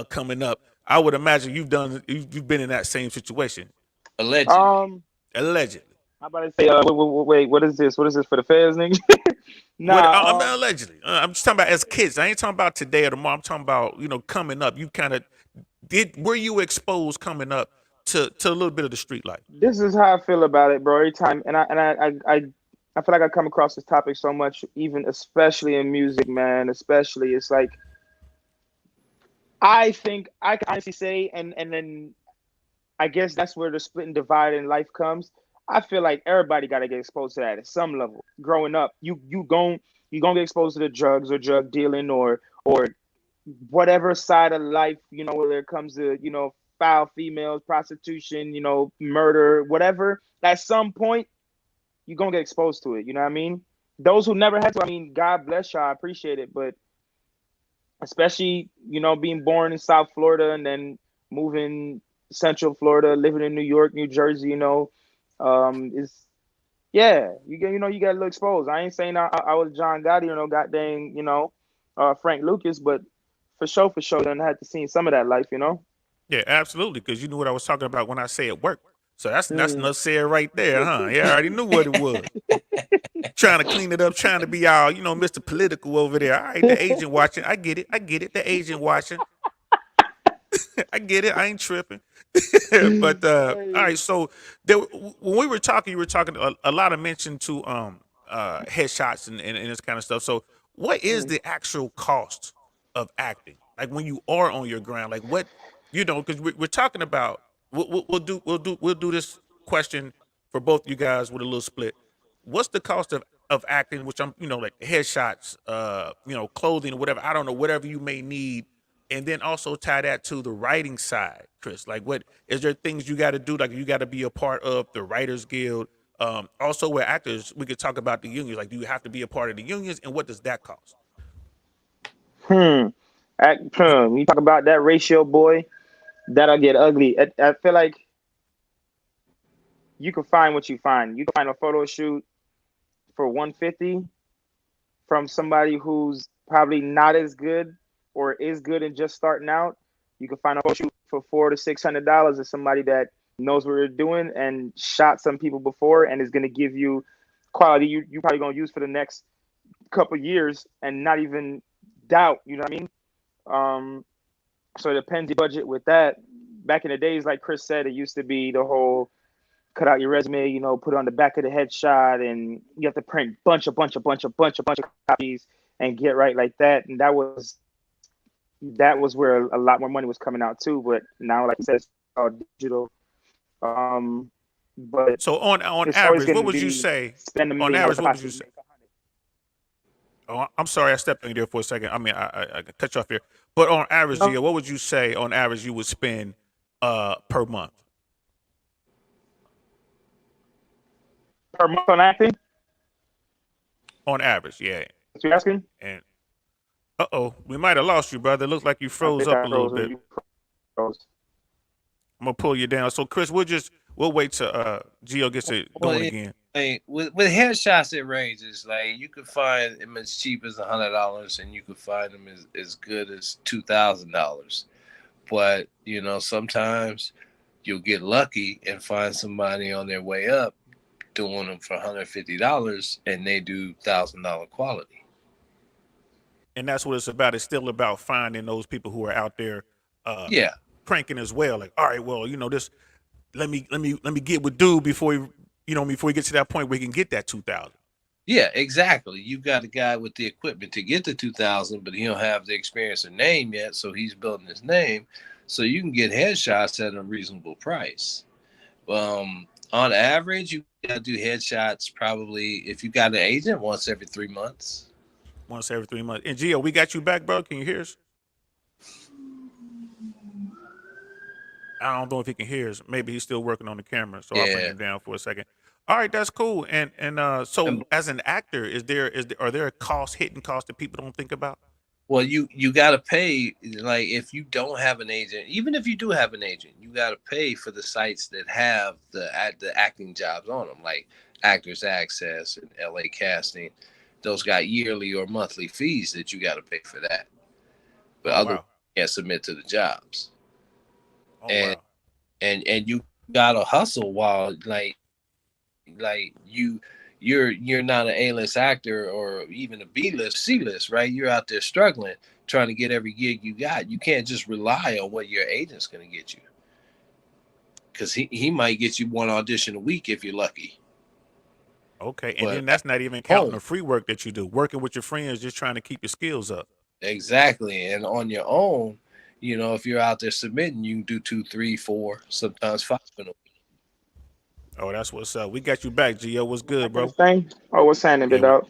Speaker 1: coming up. I would imagine you've been in that same situation,
Speaker 3: Allegedly.
Speaker 4: Um,
Speaker 1: allegedly.
Speaker 4: I'm about to say, wait, what is this? What is this for the feds, nigga?
Speaker 1: What I'm
Speaker 4: Nah,
Speaker 1: allegedly. I'm just talking about as kids. I ain't talking about today or tomorrow. I'm talking about coming up. You kind of were you exposed coming up to a little bit of the street life?
Speaker 4: this is how I feel about it, bro. Every time, and I feel like I come across this topic so much, even especially in music, man. Especially, it's like I think I can honestly say, and then I guess that's where the split and divide in life comes. I feel like everybody got to get exposed to that at some level. Growing up, you gonna get exposed to the drugs or drug dealing or whatever side of life, whether it comes to foul females, prostitution, murder, whatever. At some point, you're gonna get exposed to it. You know what I mean? Those who never had to, I mean, God bless y'all, I appreciate it, but especially being born in South Florida and then moving Central Florida, living in New York, New Jersey, is yeah, you get a little exposed. I ain't saying I was John Gotti or no goddamn Frank Lucas, but for sure, then I had to see some of that life.
Speaker 1: Yeah, absolutely. Because you knew what I was talking about when I say it work. So that's
Speaker 4: Mm.
Speaker 1: enough said right there, huh? Yeah, I already knew what it was. Trying to clean it up, trying to be all Mr. Political over there. All right, the agent watching. I get it. The agent watching. I get it. I ain't tripping. But all right. So when we were talking, you were talking a lot of mention to headshots and this kind of stuff. So what is the actual cost of acting? Like when you are on your ground, like what because we're talking about. We'll do this question for both you guys with a little split. What's the cost of acting? Which I'm like headshots, clothing or whatever. I don't know whatever you may need and then also tie that to the writing side, Chris. Like, what is there things you got to do? Like, you got to be a part of the Writers Guild. Also, with actors, we could talk about the unions. Like, do you have to be a part of the unions, and what does that cost?
Speaker 4: Hmm. You talk about that ratio, boy. That'll get ugly. I feel like you can find what you find. You can find a photo shoot for 150 from somebody who's probably not as good or is good and just starting out. You can find a photo shoot for $400 to $600 as somebody that knows what they're doing and shot some people before and is going to give you quality you probably going to use for the next couple years and not even doubt. You know what I mean? So it depends the budget with that. Back in the days, like Chris said, it used to be the whole cut out your resume, put it on the back of the headshot, and you have to print bunch of copies and get right like that. And that was where a lot more money was coming out too. But now, like I said, it's all digital. But
Speaker 1: So on
Speaker 4: it's always
Speaker 1: average,
Speaker 4: going
Speaker 1: what
Speaker 4: to
Speaker 1: would you
Speaker 4: be
Speaker 1: say?
Speaker 4: spend a
Speaker 1: On
Speaker 4: million
Speaker 1: average,
Speaker 4: dollars
Speaker 1: what would you say? Oh, I'm sorry, I stepped in there for a second. I mean, I cut you off here. But on average, Gio, what would you say on average you would spend per month?
Speaker 4: per month on acting.
Speaker 1: On average, yeah.
Speaker 4: What you asking?
Speaker 1: And we might have lost you, brother. It looks like you
Speaker 4: I
Speaker 1: froze
Speaker 4: think
Speaker 1: up
Speaker 4: I
Speaker 1: a little
Speaker 4: froze or
Speaker 1: bit.
Speaker 4: you froze.
Speaker 1: I'm gonna pull you down. So, Chris, we'll wait till Gio gets it going again.
Speaker 3: Like, with headshots, it ranges. Like you could find them as cheap as $100, and you could find them as good as $2,000. But sometimes you'll get lucky and find somebody on their way up doing them for $150, and they do $1,000 quality.
Speaker 1: And that's what it's about. It's still about finding those people who are out there,
Speaker 3: Yeah,
Speaker 1: pranking as well. Like, all right, well, this. Let me get with dude before he gets to that point where he can get that 2,000.
Speaker 3: yeah, exactly. You got a guy with the equipment to get to 2,000, but he don't have the experience or name yet, so he's building his name. So you can get headshots at a reasonable price. On average, you gotta do headshots probably if you got an agent once every 3 months.
Speaker 1: Once every 3 months. And Gio, we got you back, bro. Can you hear us? I don't know if he can hear us. Maybe he's still working on the camera, so I'll bring him down for a second. All right, that's cool. And so as an actor, are there hidden costs that people don't think about?
Speaker 3: Well, you got to pay. Like if you don't have an agent, even if you do have an agent, you got to pay for the sites that have the acting jobs on them, like Actors Access and LA Casting. Those got yearly or monthly fees that you got to pay for that. But otherwise, you can't submit to the jobs. And you gotta hustle while like you're not an A-list actor or even a B-list, C-list, right? You're out there struggling, trying to get every gig you got. You can't just rely on what your agent's gonna get you, because he might get you one audition a week if you're lucky.
Speaker 1: Okay, and then that's not even counting the free work that you do, working with your friends, just trying to keep your skills up.
Speaker 3: Exactly, and on your own. If you're out there submitting, you can do 2, 3, 4, sometimes 5 in a week.
Speaker 1: Oh, that's what's up. We got you back, Gio. What's good, bro?
Speaker 4: What's happening, big dog?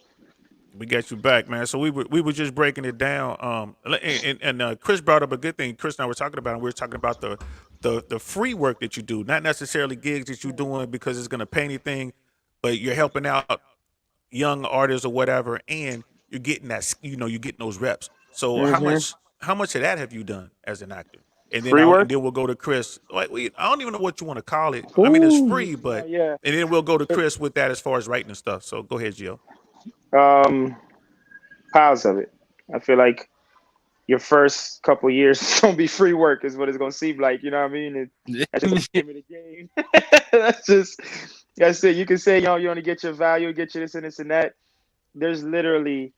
Speaker 1: We got you back, man. So we were just breaking it down. And Chris brought up a good thing. Chris and I were talking about, and we were talking about the free work that you do, not necessarily gigs that you're doing because it's going to pay anything, but you're helping out young artists or whatever, and you're getting that, you're getting those reps. So how much of that have you done as an actor? And then we'll go to Chris. Like I don't even know what you want to call it. I mean, it's free, but and then we'll go to Chris with that as far as writing and stuff. So go ahead, Gio.
Speaker 4: Piles of it. I feel like your first couple years is gonna be free work, is what it's gonna seem like. You know what I mean? That's just the name of the game. That's it. You can say, you only get your value, get you this and this and that. There's literally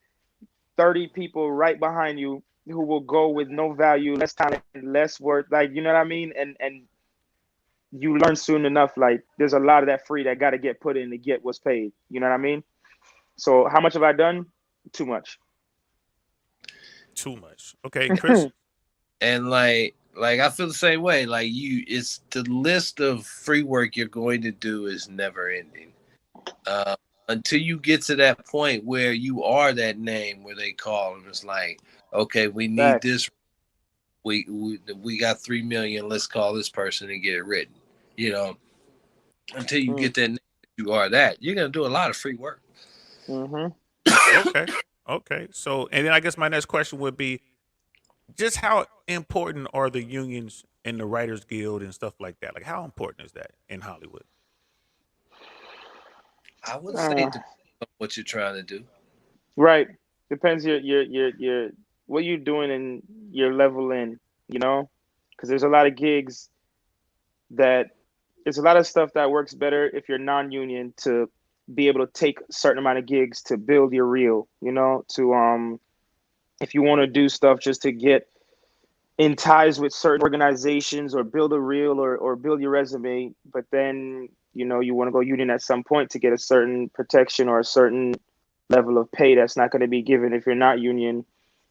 Speaker 4: 30 people right behind you who will go with no value, less talent, less worth. Like, you know what I mean? And you learn soon enough. Like, there's a lot of that free that got to get put in to get what's paid. You know what I mean? So how much have I done? Too much.
Speaker 1: Too much. Okay, Chris.
Speaker 3: And like I feel the same way. Like it's the list of free work you're going to do is never ending. Uh, until you get to that point where you are that name where they call and it's like, okay, we need
Speaker 4: Facts.
Speaker 3: this. We got 3 million. Let's call this person and get it written. You know, until you get that name, you are that. You're gonna do a lot of free work.
Speaker 1: Okay. Okay. So, and then I guess my next question would be, just how important are the unions and the Writers Guild and stuff like that? Like, how important is that in Hollywood?
Speaker 3: I would say it depends on what you're trying to do.
Speaker 4: Right. Depends your what you're doing and your level in, you know? Because there's a lot of gigs that there's a lot of stuff that works better if you're non-union to be able to take a certain amount of gigs to build your reel, you know, to if you want to do stuff just to get in ties with certain organizations or build a reel or build your resume, but then you know you want to go union at some point to get a certain protection or a certain level of pay that's not going to be given if you're not union,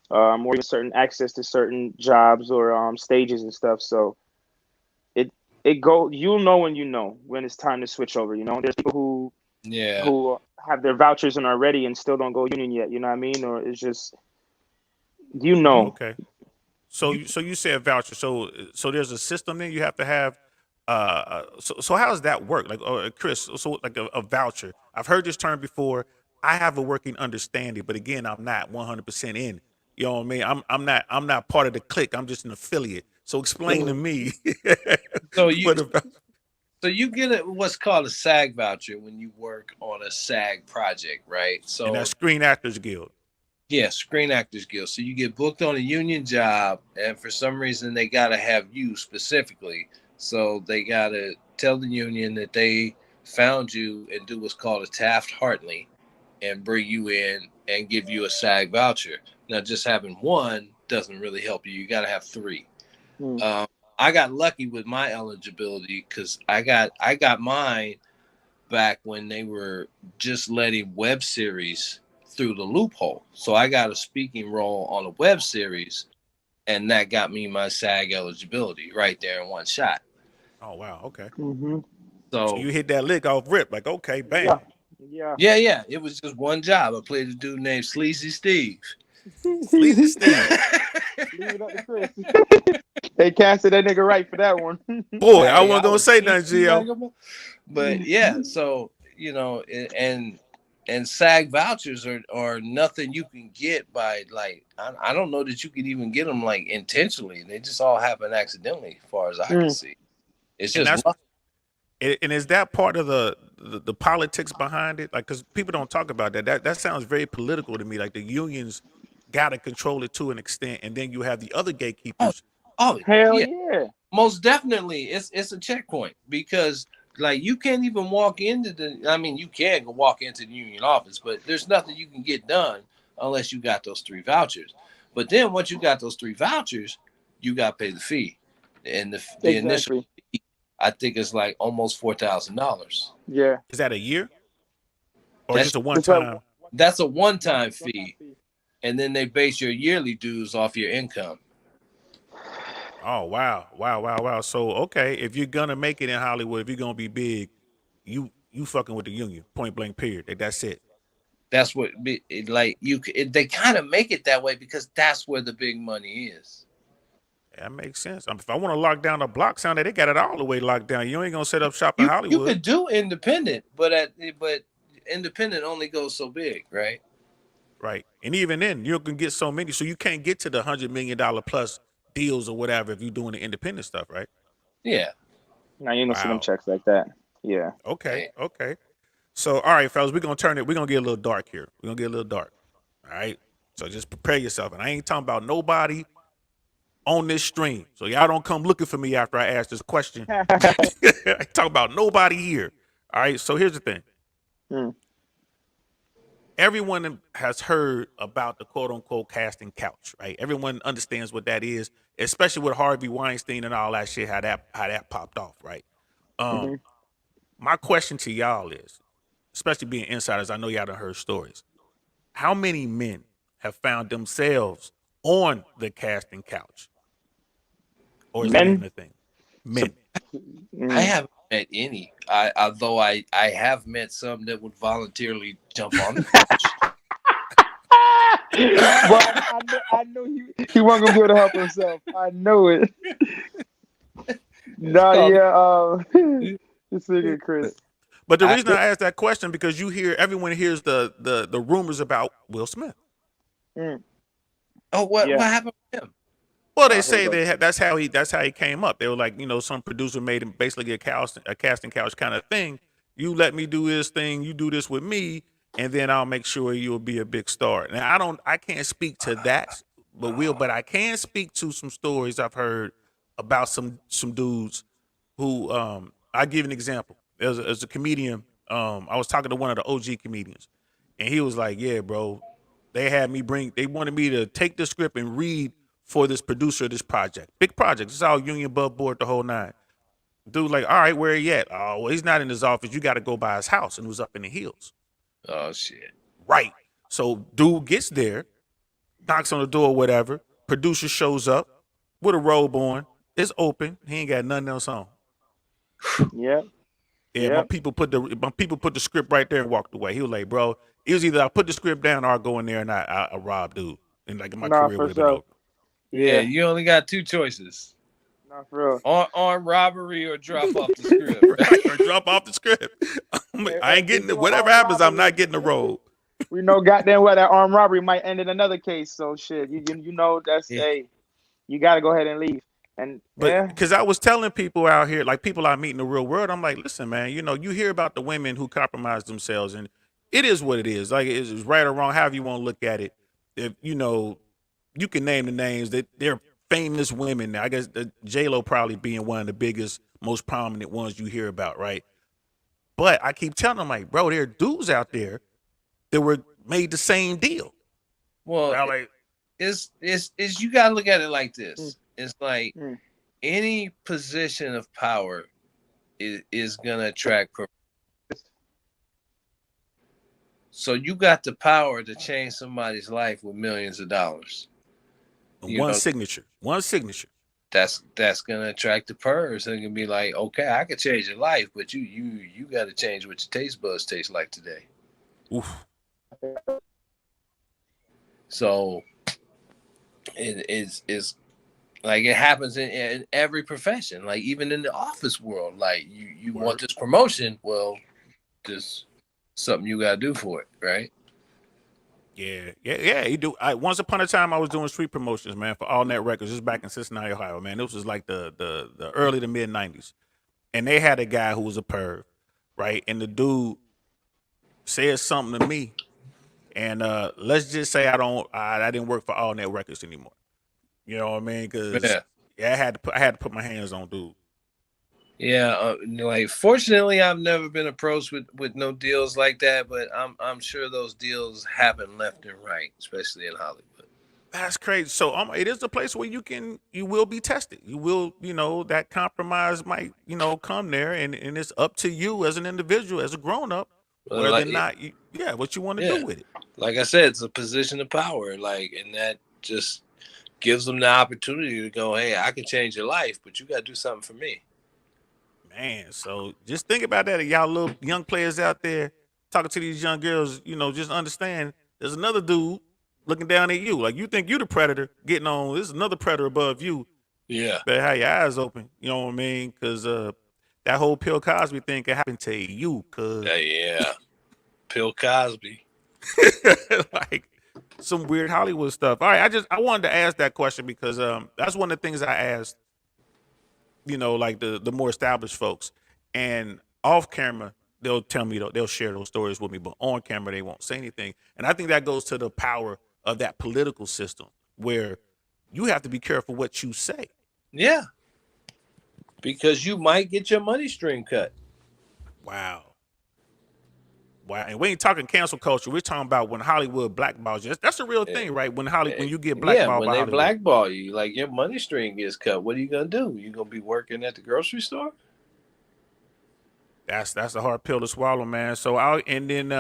Speaker 4: or even certain access to certain jobs or stages and stuff. So you'll know when you know when it's time to switch over. You know, there's people who have their vouchers and are ready and still don't go union yet. You know what I mean? Or it's just
Speaker 1: Okay. So you said voucher. So there's a system then you have to have. So how does that work? Like, Chris, so like a voucher. I've heard this term before. I have a working understanding, but again, I'm not 100% in. You know what I mean? I'm not part of the clique. I'm just an affiliate. So explain to me.
Speaker 3: So you
Speaker 1: what about,
Speaker 3: So you get what's called a SAG voucher when you work on a SAG project, right?
Speaker 1: and
Speaker 3: So
Speaker 1: that's Screen Actors Guild.
Speaker 3: yeah, Screen Actors Guild. So you get booked on a union job, and for some reason they gotta have you specifically. So they gotta tell the union that they found you and do what's called a Taft Hartley, and bring you in and give you a SAG voucher. Now, just having one doesn't really help you. You gotta have three. I got lucky with my eligibility because I got mine back when they were just letting web series through the loophole. So I got a speaking role on a web series, and that got me my SAG eligibility right there in one shot.
Speaker 1: Oh wow, okay. So
Speaker 3: So
Speaker 1: you hit that lick off rip, like okay, bam.
Speaker 3: yeah, it was just one job. I played a dude named Sleazy Steve.
Speaker 1: Sleazy Steve.
Speaker 4: Leave it up to Chris. They casted that nigga right for that one.
Speaker 1: Boy, I wasn't gonna say nothing, Gio.
Speaker 3: But yeah, so you know, and SAG vouchers are nothing you can get by like I don't know that you could even get them like intentionally. They just all happen accidentally, as far as I can see. It's
Speaker 1: And
Speaker 3: just
Speaker 1: that's and is that part of the politics behind it? Like, because people don't talk about that. That sounds very political to me. Like the unions got to control it to an extent, and then you have the other gatekeepers.
Speaker 3: oh
Speaker 4: Hell
Speaker 3: yeah,
Speaker 4: yeah.
Speaker 3: most definitely. It's a checkpoint because like you can't even walk into the. I mean, you can go walk into the union office, but there's nothing you can get done unless you got those three vouchers. But then once you got those three vouchers, you got to pay the fee, and the initial fee, I think it's like almost $4,000.
Speaker 4: Yeah.
Speaker 1: Is that a year or
Speaker 3: That's
Speaker 1: just a one time?
Speaker 3: That's a one-time fee, and then they base your yearly dues off your income.
Speaker 1: Oh wow. So okay, if you're gonna make it in Hollywood, if you're gonna be big, you fucking with the union. Point blank. Period. That's it.
Speaker 3: That's what like they kind of make it that way because that's where the big money is.
Speaker 1: That makes sense. If I want to lock down a block sound, they got it all the way locked down. You ain't gonna set up shop in
Speaker 3: You
Speaker 1: Hollywood.
Speaker 3: could do independent, but independent only goes so big, right?
Speaker 1: Right. And even then, you can get so many. So you can't get to the $100 million plus deals or whatever if you're doing the independent stuff, right?
Speaker 3: Yeah.
Speaker 4: Now you don't see them
Speaker 1: Wow.
Speaker 4: checks like that. Yeah.
Speaker 1: Okay. So, all right, fellas, we're going to get a little dark here. We're going to get a little dark. All right. So just prepare yourself. And I ain't talking about nobody on this stream. So y'all don't come looking for me after I ask this question. I talk about nobody here. All right. So here's the thing. everyone has heard about the quote unquote casting couch, right? Everyone understands what that is, especially with Harvey Weinstein and all that shit, how that popped off, right?
Speaker 4: Hmm.
Speaker 1: Um, my question to y'all is, especially being insiders, I know y'all done heard stories. How many men have found themselves on the casting couch? Or is that even
Speaker 4: Men.
Speaker 1: a thing?
Speaker 3: So
Speaker 1: Men.
Speaker 3: I
Speaker 4: Mm.
Speaker 3: haven't met any. Although I have met some that would voluntarily jump on the
Speaker 4: Well, I know he wasn't gonna be able to help himself. I know it.
Speaker 3: It's
Speaker 4: No,
Speaker 3: called.
Speaker 4: yeah. This nigga Chris.
Speaker 1: But the
Speaker 3: I,
Speaker 1: reason I asked that question because everyone hears the rumors about Will Smith.
Speaker 4: Mm.
Speaker 3: oh, what
Speaker 4: Yeah.
Speaker 3: happened with him?
Speaker 1: Well, they
Speaker 4: Oh, here we
Speaker 1: say
Speaker 4: go.
Speaker 1: that's how he came up. They were like, some producer made him basically a casting couch kind of thing. You let me do this thing, you do this with me, and then I'll make sure you'll be a big star. Now I can't speak to that, but I can speak to some stories I've heard about some dudes who I give an example. There's a comedian. I was talking to one of the OG comedians, and he was like, "Yeah, bro, they wanted me to take the script and read for this producer of this project. Big project. It's all union above board, the whole nine." Dude, like, all right, where he at? Oh, well, he's not in his office. You got to go by his house, and it was up in the hills.
Speaker 3: Oh shit.
Speaker 1: Right. So dude gets there, knocks on the door, whatever. Producer shows up with a robe on. It's open. He ain't got nothing else on.
Speaker 4: Yeah.
Speaker 1: Yeah,
Speaker 4: Yeah.
Speaker 1: my people put the script right there and walked away. He was like, bro, it was either I put the script down or I go in there and I rob dude, and like my
Speaker 4: Nah,
Speaker 1: career
Speaker 4: for
Speaker 1: would have been
Speaker 4: sure.
Speaker 1: over.
Speaker 3: Yeah,
Speaker 4: Yeah.
Speaker 3: you only got two choices:
Speaker 4: Nah, for real.
Speaker 3: armed robbery or drop off the script.
Speaker 1: Right, or drop off the script. I
Speaker 4: If
Speaker 1: ain't
Speaker 4: we
Speaker 1: getting
Speaker 4: do
Speaker 1: it.
Speaker 4: an
Speaker 1: Whatever
Speaker 4: armed
Speaker 1: happens, I'm
Speaker 4: robbery,
Speaker 1: not getting the robe.
Speaker 4: we know goddamn well that armed robbery might end in another case. So shit, you know that's
Speaker 3: Yeah.
Speaker 4: hey, you got to go ahead and leave. And
Speaker 1: But
Speaker 4: yeah,
Speaker 1: because I was telling people out here, like people I meet in the real world, I'm like, listen, man, you hear about the women who compromise themselves, and it is what it is. Like it's right or wrong, however you want to look at it. If you can name the names that they're famous women. I guess J Lo probably being one of the biggest, most prominent ones you hear about, right? But I keep telling them, like, bro, there are dudes out there that were made the same deal.
Speaker 3: Well,
Speaker 1: I'm like,
Speaker 3: it's you gotta look at it like
Speaker 4: mm,
Speaker 3: this. It's like
Speaker 4: mm,
Speaker 3: any position of power is gonna attract. So you got the power to change somebody's life with millions of dollars. You
Speaker 1: one
Speaker 3: know,
Speaker 1: signature, one signature.
Speaker 3: that's gonna attract the purrs and gonna be like, okay, I can change your life, but you got to change what your taste buds taste like today.
Speaker 1: Oof.
Speaker 3: So it's like it happens in every profession, like even in the office world. Like you want this promotion, well, there's something you gotta do for it, right?
Speaker 1: Yeah. You do. Once upon a time, I was doing street promotions, man, for All Net Records. This is back in Cincinnati, Ohio, man. This was like the early to mid '90s, and they had a guy who was a perv, right? And the dude said something to me, and let's just say I didn't work for All Net Records anymore. You know what I mean? Because
Speaker 3: Yeah.
Speaker 1: I had to put my hands on dude.
Speaker 3: Yeah, like fortunately, I've never been approached with no deals like that, but I'm sure those deals happen left and right, especially in Hollywood.
Speaker 1: That's crazy. So it is a place where you will be tested. You will, that compromise might, come there, and it's up to you as an individual, as a grown up,
Speaker 3: Well,
Speaker 1: whether or not what you want to do
Speaker 3: yeah,
Speaker 1: with it.
Speaker 3: like I said, it's a position of power, like, and that just gives them the opportunity to go, hey, I can change your life, but you got to do something for me.
Speaker 1: Man, so just think about that. Y'all little young players out there talking to these young girls, just understand there's another dude looking down at you. Like you think you the predator getting on. There's another predator above you.
Speaker 3: Yeah,
Speaker 1: Better have your eyes open. You know what I mean? Because that whole Bill Cosby thing can happen to you. Cause
Speaker 3: yeah, Bill Cosby.
Speaker 1: like some weird Hollywood stuff. All right, I wanted to ask that question because that's one of the things I asked. Like the more established folks, and off camera they'll tell me they'll share those stories with me, but on camera they won't say anything. And I think that goes to the power of that political system where you have to be careful what you say.
Speaker 3: Yeah, because you might get your money stream cut.
Speaker 1: Wow. Wow, and we ain't talking cancel culture. We're talking about when Hollywood blackballs you. That's a real thing, right? When you get
Speaker 3: Yeah,
Speaker 1: blackballed
Speaker 3: when
Speaker 1: by
Speaker 3: they
Speaker 1: Hollywood.
Speaker 3: blackball you, like your money stream gets cut. What are you gonna do? You gonna be working at the grocery store?
Speaker 1: That's a hard pill to swallow, man. So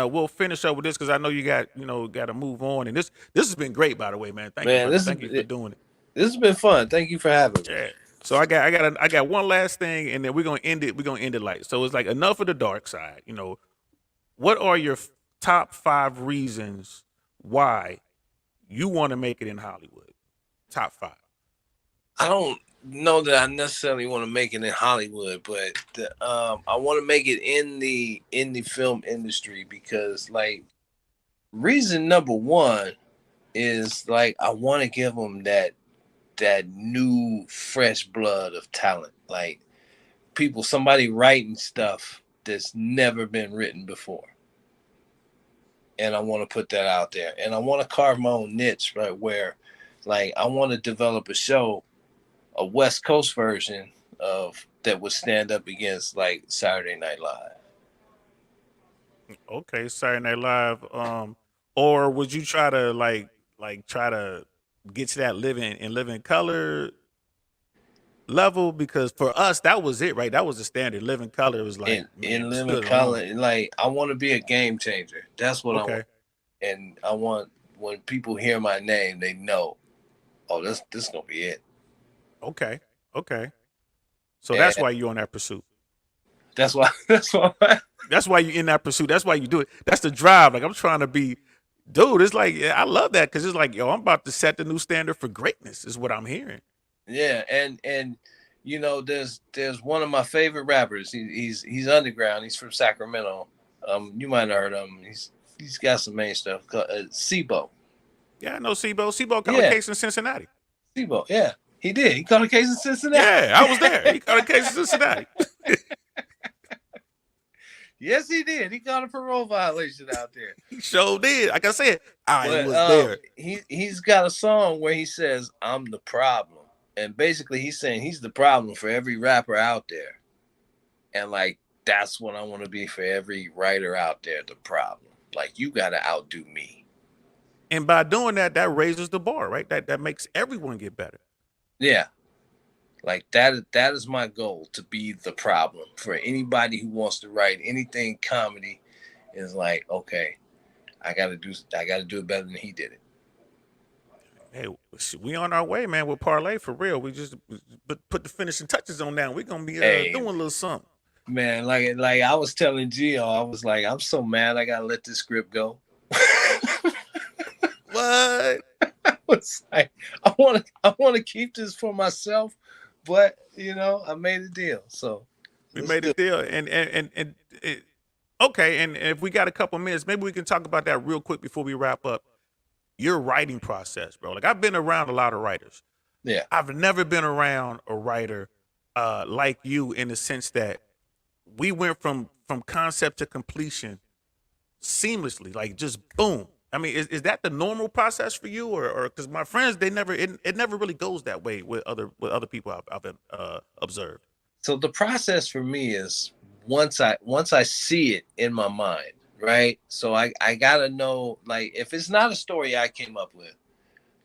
Speaker 1: we'll finish up with this because I know you got to move on. And this has been great, by the way, man. Thank you,
Speaker 3: Man,
Speaker 1: brother. Thank you for doing it.
Speaker 3: this has been fun. Thank you for having me.
Speaker 1: Yeah. So I got one last thing, and then we're gonna end it. We're gonna end it light. So it's like enough of the dark side. What are your top 5 reasons why you want to make it in Hollywood? Top 5.
Speaker 3: I don't know that I necessarily want to make it in Hollywood, but I want to make it in the film industry because, like, reason number one is like I want to give them that new fresh blood of talent, like somebody writing stuff that's never been written before. And I want to put that out there. And I want to carve my own niche, right? Where, like, I want to develop a show, a West Coast version of that would stand up against like Saturday Night Live.
Speaker 1: Okay, Saturday Night Live. Or would you try to try to get to that living color level? Because for us, that was it, right? That was the standard. Living color was like
Speaker 3: In living
Speaker 1: stood
Speaker 3: color,
Speaker 1: alone.
Speaker 3: like I want to be a game changer. That's what I
Speaker 1: Okay.
Speaker 3: want. And I want when people hear my name, they know, oh, this is gonna be it.
Speaker 1: Okay. Okay. So
Speaker 3: And
Speaker 1: that's why you're on that pursuit.
Speaker 3: that's why
Speaker 1: That's why you're in that pursuit. That's why you do it. That's the drive. Like I'm trying to be, dude. It's like I love that because it's like, yo, I'm about to set the new standard for greatness. Is what I'm hearing.
Speaker 3: yeah, and there's one of my favorite rappers. He's underground. He's from Sacramento. You might have heard of him. He's got some main stuff called Sibo.
Speaker 1: Yeah, I know Sebo. Sebo caught a
Speaker 3: Yeah.
Speaker 1: case in Cincinnati.
Speaker 3: Sibo, yeah, he did. He caught a case in Cincinnati.
Speaker 1: Yeah, I was there. He caught a case in Cincinnati.
Speaker 3: Yes, he did. He got a parole violation out there.
Speaker 1: He sure did. Like I said, I
Speaker 3: But
Speaker 1: was there.
Speaker 3: he's got a song where he says, "I'm the problem," and basically he's saying he's the problem for every rapper out there, and like that's what I want to be for every writer out there. The problem, like you got to outdo me.
Speaker 1: And by doing that, that raises the bar, right? That makes everyone get better.
Speaker 3: Yeah, like that is my goal, to be the problem for anybody who wants to write anything comedy. Is like, okay, I gotta do it better than he did it.
Speaker 1: Hey, we on our way, man. With Parlay for real. We just put the finishing touches on now. We're gonna be doing a little something.
Speaker 3: Man, like I was telling Gio, I was like, I'm so mad I gotta let this script go.
Speaker 1: What?
Speaker 3: I was like, I want to keep this for myself, but I made a deal. So
Speaker 1: We made a deal, and okay. And if we got a couple minutes, maybe we can talk about that real quick before we wrap up. Your writing process, bro. Like I've been around a lot of writers.
Speaker 3: Yeah.
Speaker 1: I've never been around a writer like you in the sense that we went from concept to completion seamlessly, like just boom. I mean, is that the normal process for you, or because my friends, it never really goes that way with other people I've observed.
Speaker 3: So the process for me is once I see it in my mind, right? So I gotta know, like, if it's not a story I came up with,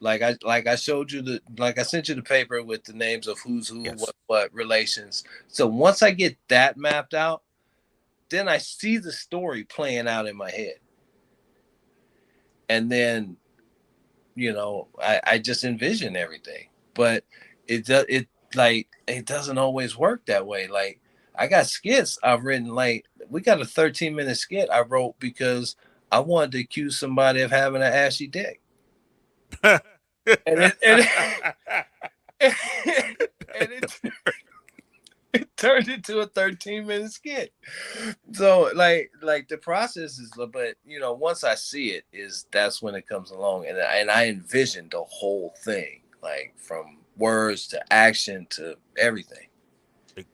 Speaker 3: like I showed you I sent you the paper with the names of who's who,
Speaker 1: Yes.
Speaker 3: what relations. So once I get that mapped out, then I see the story playing out in my head. And then, I just envision everything, but it doesn't always work that way. Like I got skits I've written, like we got a 13-minute skit I wrote because I wanted to accuse somebody of having an ashy dick. and it turned into a 13-minute skit. So like the process is, but once I see it, that's when it comes along, and I envision the whole thing, like from words to action to everything.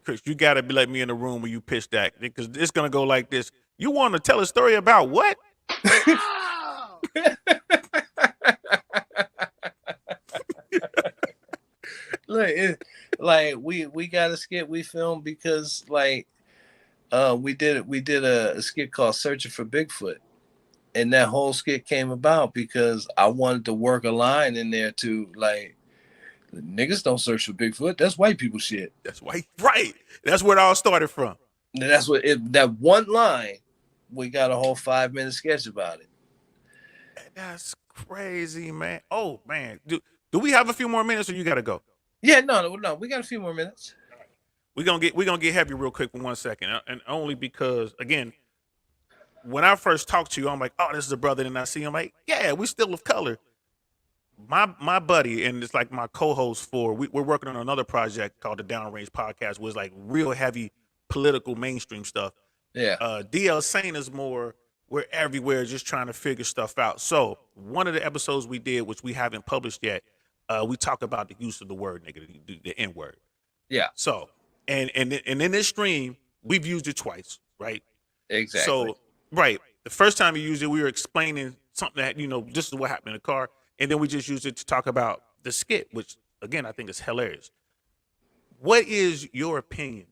Speaker 1: Chris, you gotta be like me in the room when you pitch that, because it's gonna go like this. You want to tell a story about what?
Speaker 3: Look, like we got a skit we filmed because like We did a skit called Searching for Bigfoot. And that whole skit came about because I wanted to work a line in there to like, niggas don't search for Bigfoot. That's white people shit.
Speaker 1: That's why, right? That's where it all started from.
Speaker 3: And that's what that one line, we got a whole 5-minute sketch about it.
Speaker 1: That's crazy, man. Oh man, do we have a few more minutes, or you gotta go?
Speaker 3: Yeah, no, we got a few more minutes.
Speaker 1: We're gonna get heavy real quick for 1 second, and only because again, when I first talked to you, I'm like, oh, this is a brother, and I see him like, yeah, we still of color. My buddy, and it's like my co-host for we're working on another project called the Downrange Podcast, was like real heavy political mainstream stuff.
Speaker 3: Yeah.
Speaker 1: DL Saint is more we're everywhere just trying to figure stuff out. So one of the episodes we did, which we haven't published yet, we talk about the use of the word nigga, the N word.
Speaker 3: Yeah.
Speaker 1: So and in this stream, we've used it twice, right?
Speaker 3: Exactly.
Speaker 1: So right, the first time we used it, we were explaining something that this is what happened in the car, and then we just used it to talk about the skit, which again I think is hilarious. What is your opinion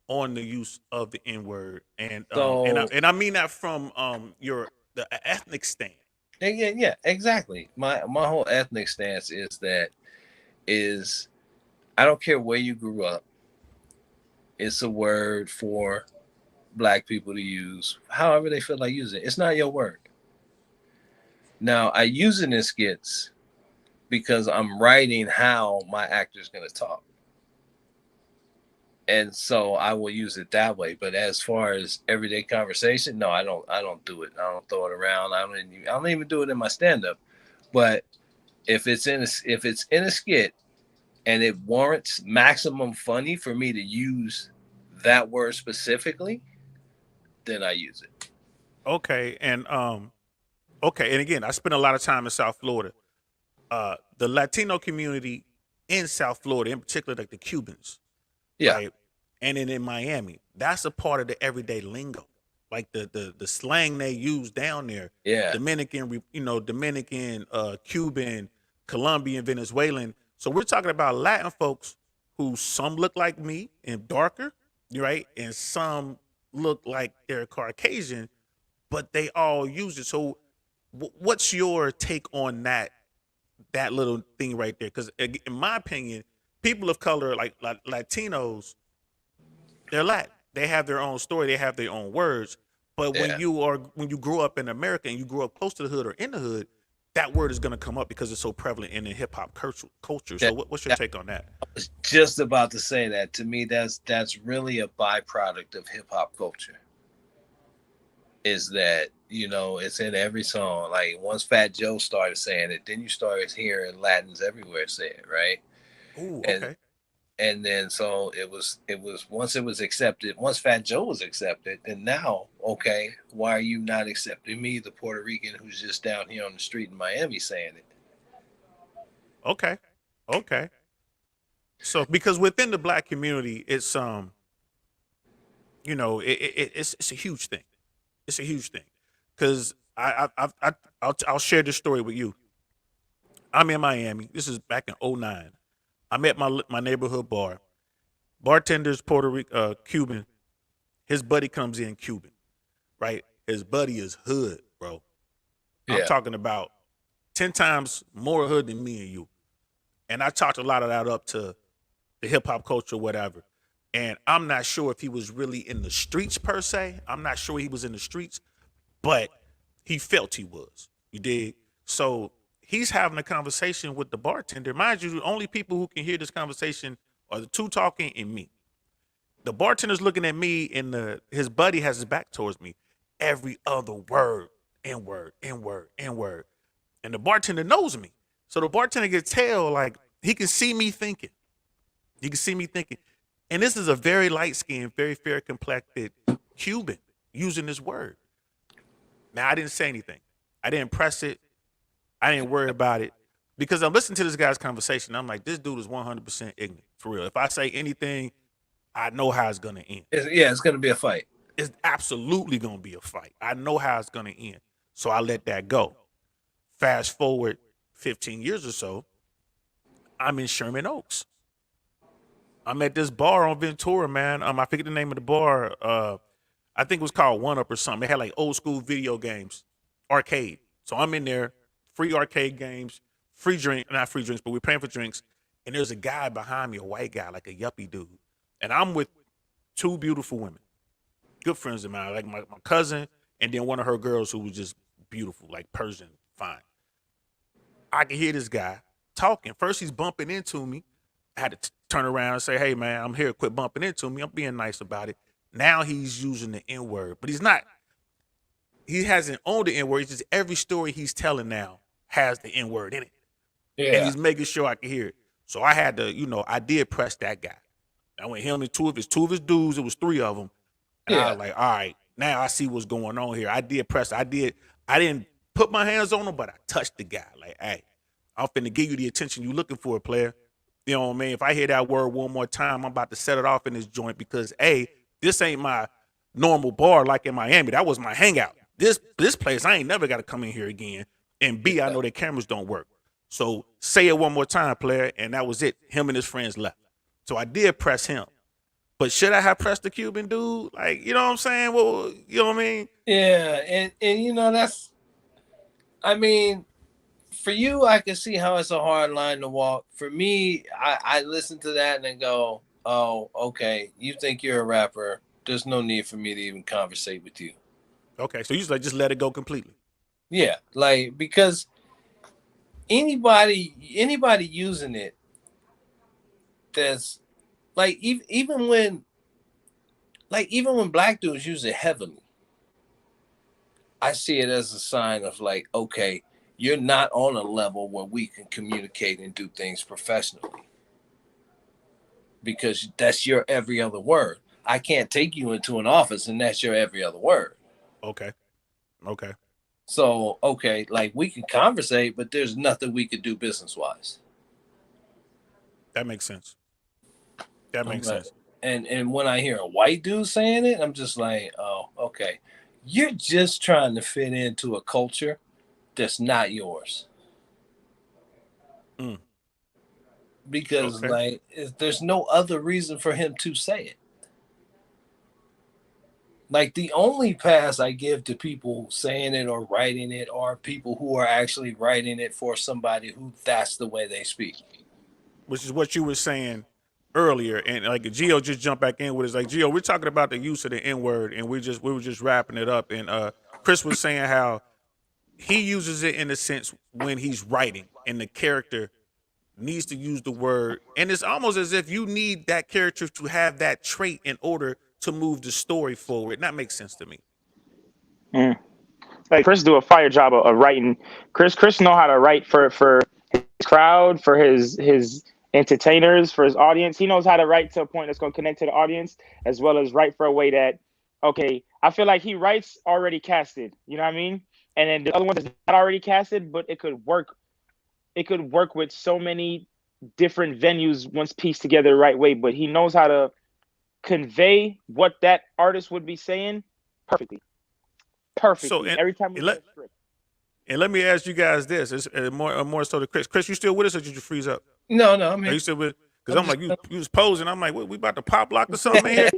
Speaker 1: on the use of the N word, and I mean that from the ethnic stand?
Speaker 3: Yeah, exactly. My whole ethnic stance is I don't care where you grew up. It's a word for black people to use however they feel like using it. It's not your word. Now I use it in skits because I'm writing how my actor's gonna talk. And so I will use it that way. But as far as everyday conversation, no, I don't do it. I don't throw it around. I don't even do it in my stand-up. But if it's in a skit and it warrants maximum funny for me to use that word specifically, then I use it.
Speaker 1: Okay, and again, I spent a lot of time in South Florida. The Latino community in South Florida, in particular, like the Cubans,
Speaker 3: Yeah.
Speaker 1: right? And then in Miami, that's a part of the everyday lingo, like the slang they use down there.
Speaker 3: Yeah.
Speaker 1: Dominican, Dominican, Cuban, Colombian, Venezuelan. So we're talking about Latin folks who some look like me and darker, right, and some look like they're Caucasian, but they all use it. So what's your take on that little thing right there? Because in my opinion, people of color, like Latinos, they're Latin. They have their own story. They have their own words. But when you grow up in America and you grow up close to the hood or in the hood, that word is going to come up because it's so prevalent in the hip hop culture. So what's your take on that?
Speaker 3: I was just about to say that. To me, that's really a byproduct of hip hop culture. Is that, it's in every song. Like once Fat Joe started saying it, then you started hearing Latins everywhere say it, right?
Speaker 1: Ooh, okay.
Speaker 3: And then so it was once it was accepted, once Fat Joe was accepted, then now, okay, why are you not accepting me, the Puerto Rican who's just down here on the street in Miami saying it?
Speaker 1: Okay. So because within the black community, it's it's a huge thing. It's a huge thing because I'll share this story with you. I'm in Miami. This is back in 2009. I'm at my neighborhood bar. Bartender's Cuban. His buddy comes in Cuban, right? His buddy is hood, bro. I'm talking about 10 times more hood than me and you. And I talked a lot of that up to the hip hop culture, whatever. And I'm not sure if he was really in the streets per se. I'm not sure he was in the streets, but he felt he was. You dig? So he's having a conversation with the bartender. Mind you, the only people who can hear this conversation are the two talking and me. The bartender's looking at me, and his buddy has his back towards me. Every other word, N-word, N-word, N-word. And the bartender knows me. So the bartender can tell, like, he can see me thinking. And this is a very light-skinned, very fair-complected Cuban using this word. Now, I didn't say anything. I didn't press it. I didn't worry about it. Because I'm listening to this guy's conversation. I'm like, this dude is 100% ignorant, for real. If I say anything, I know how it's going to end.
Speaker 3: It's going to be a fight.
Speaker 1: It's absolutely going to be a fight. I know how it's going to end. So I let that go. Fast forward 15 years or so, I'm in Sherman Oaks. I'm at this bar on Ventura, man. I forget the name of the bar. I think it was called One Up or something. It had like old school video games, arcade. So I'm in there, free arcade games, free drink, not free drinks, but we're paying for drinks. And there's a guy behind me, a white guy, like a yuppie dude. And I'm with two beautiful women, good friends of mine, like my cousin, and then one of her girls who was just beautiful, like Persian, fine. I can hear this guy talking. First, he's bumping into me. I had to turn around and say, "Hey, man, I'm here. Quit bumping into me." I'm being nice about it. Now he's using the N word, but he's not. He hasn't owned the N word. It's just every story he's telling now has the N word in it, and he's making sure I can hear it. So I had to, I did press that guy. I went him and two of his dudes. It was three of them, and I was like, "All right, now I see what's going on here." I did press. I didn't put my hands on him, but I touched the guy. Like, "Hey, I'm finna give you the attention you looking for, player." You know what I mean? If I hear that word one more time, I'm about to set it off in this joint because A, this ain't my normal bar like in Miami. That was my hangout. This place, I ain't never got to come in here again. And B, I know that cameras don't work. So say it one more time, player, and that was it. Him and his friends left. So I did press him. But should I have pressed the Cuban dude? Like, you know what I'm saying? Well, you know what I mean?
Speaker 3: Yeah, and that's, I mean, for you, I can see how it's a hard line to walk. For me, I listen to that and then go, oh, okay, you think you're a rapper. There's no need for me to even conversate with you.
Speaker 1: Okay, so you just let it go completely.
Speaker 3: Yeah, like, because anybody using it, that's like, even when black dudes use it heavily, I see it as a sign of like, okay, you're not on a level where we can communicate and do things professionally, because that's your every other word. I can't take you into an office and that's your every other word.
Speaker 1: Okay.
Speaker 3: So, okay, like, we can conversate, but there's nothing we could do business wise.
Speaker 1: That makes sense. Sense.
Speaker 3: And when I hear a white dude saying it, I'm just like, oh, okay. You're just trying to fit into a culture that's not yours. Because like, there's no other reason for him to say it. Like, the only pass I give to people saying it or writing it are people who are actually writing it for somebody who that's the way they speak.
Speaker 1: Which is what you were saying earlier, and like Geo just jumped back in with us. Like, Geo, we're talking about the use of the N word, and we were just wrapping it up. And Chris was saying how he uses it in a sense when he's writing, and the character needs to use the word, and it's almost as if you need that character to have that trait in order to move the story forward. And that makes sense to me.
Speaker 4: Like, Chris do a fire job of writing. Chris know how to write for his crowd, for his entertainers, for his audience. He knows how to write to a point that's going to connect to the audience, as well as write for a way that, okay, I feel like he writes already casted. You know what I mean? And then the other one is not already casted, but it could work. It could work with so many different venues once pieced together the right way. But he knows how to convey what that artist would be saying perfectly.
Speaker 1: So,
Speaker 4: Every time we get a script.
Speaker 1: And let me ask you guys this: it's more so to Chris. Chris, you still with us, or did you freeze up?
Speaker 3: No, I'm here.
Speaker 1: Are you still with? Because I'm like, you was posing. I'm like, what, we about to pop lock or something here?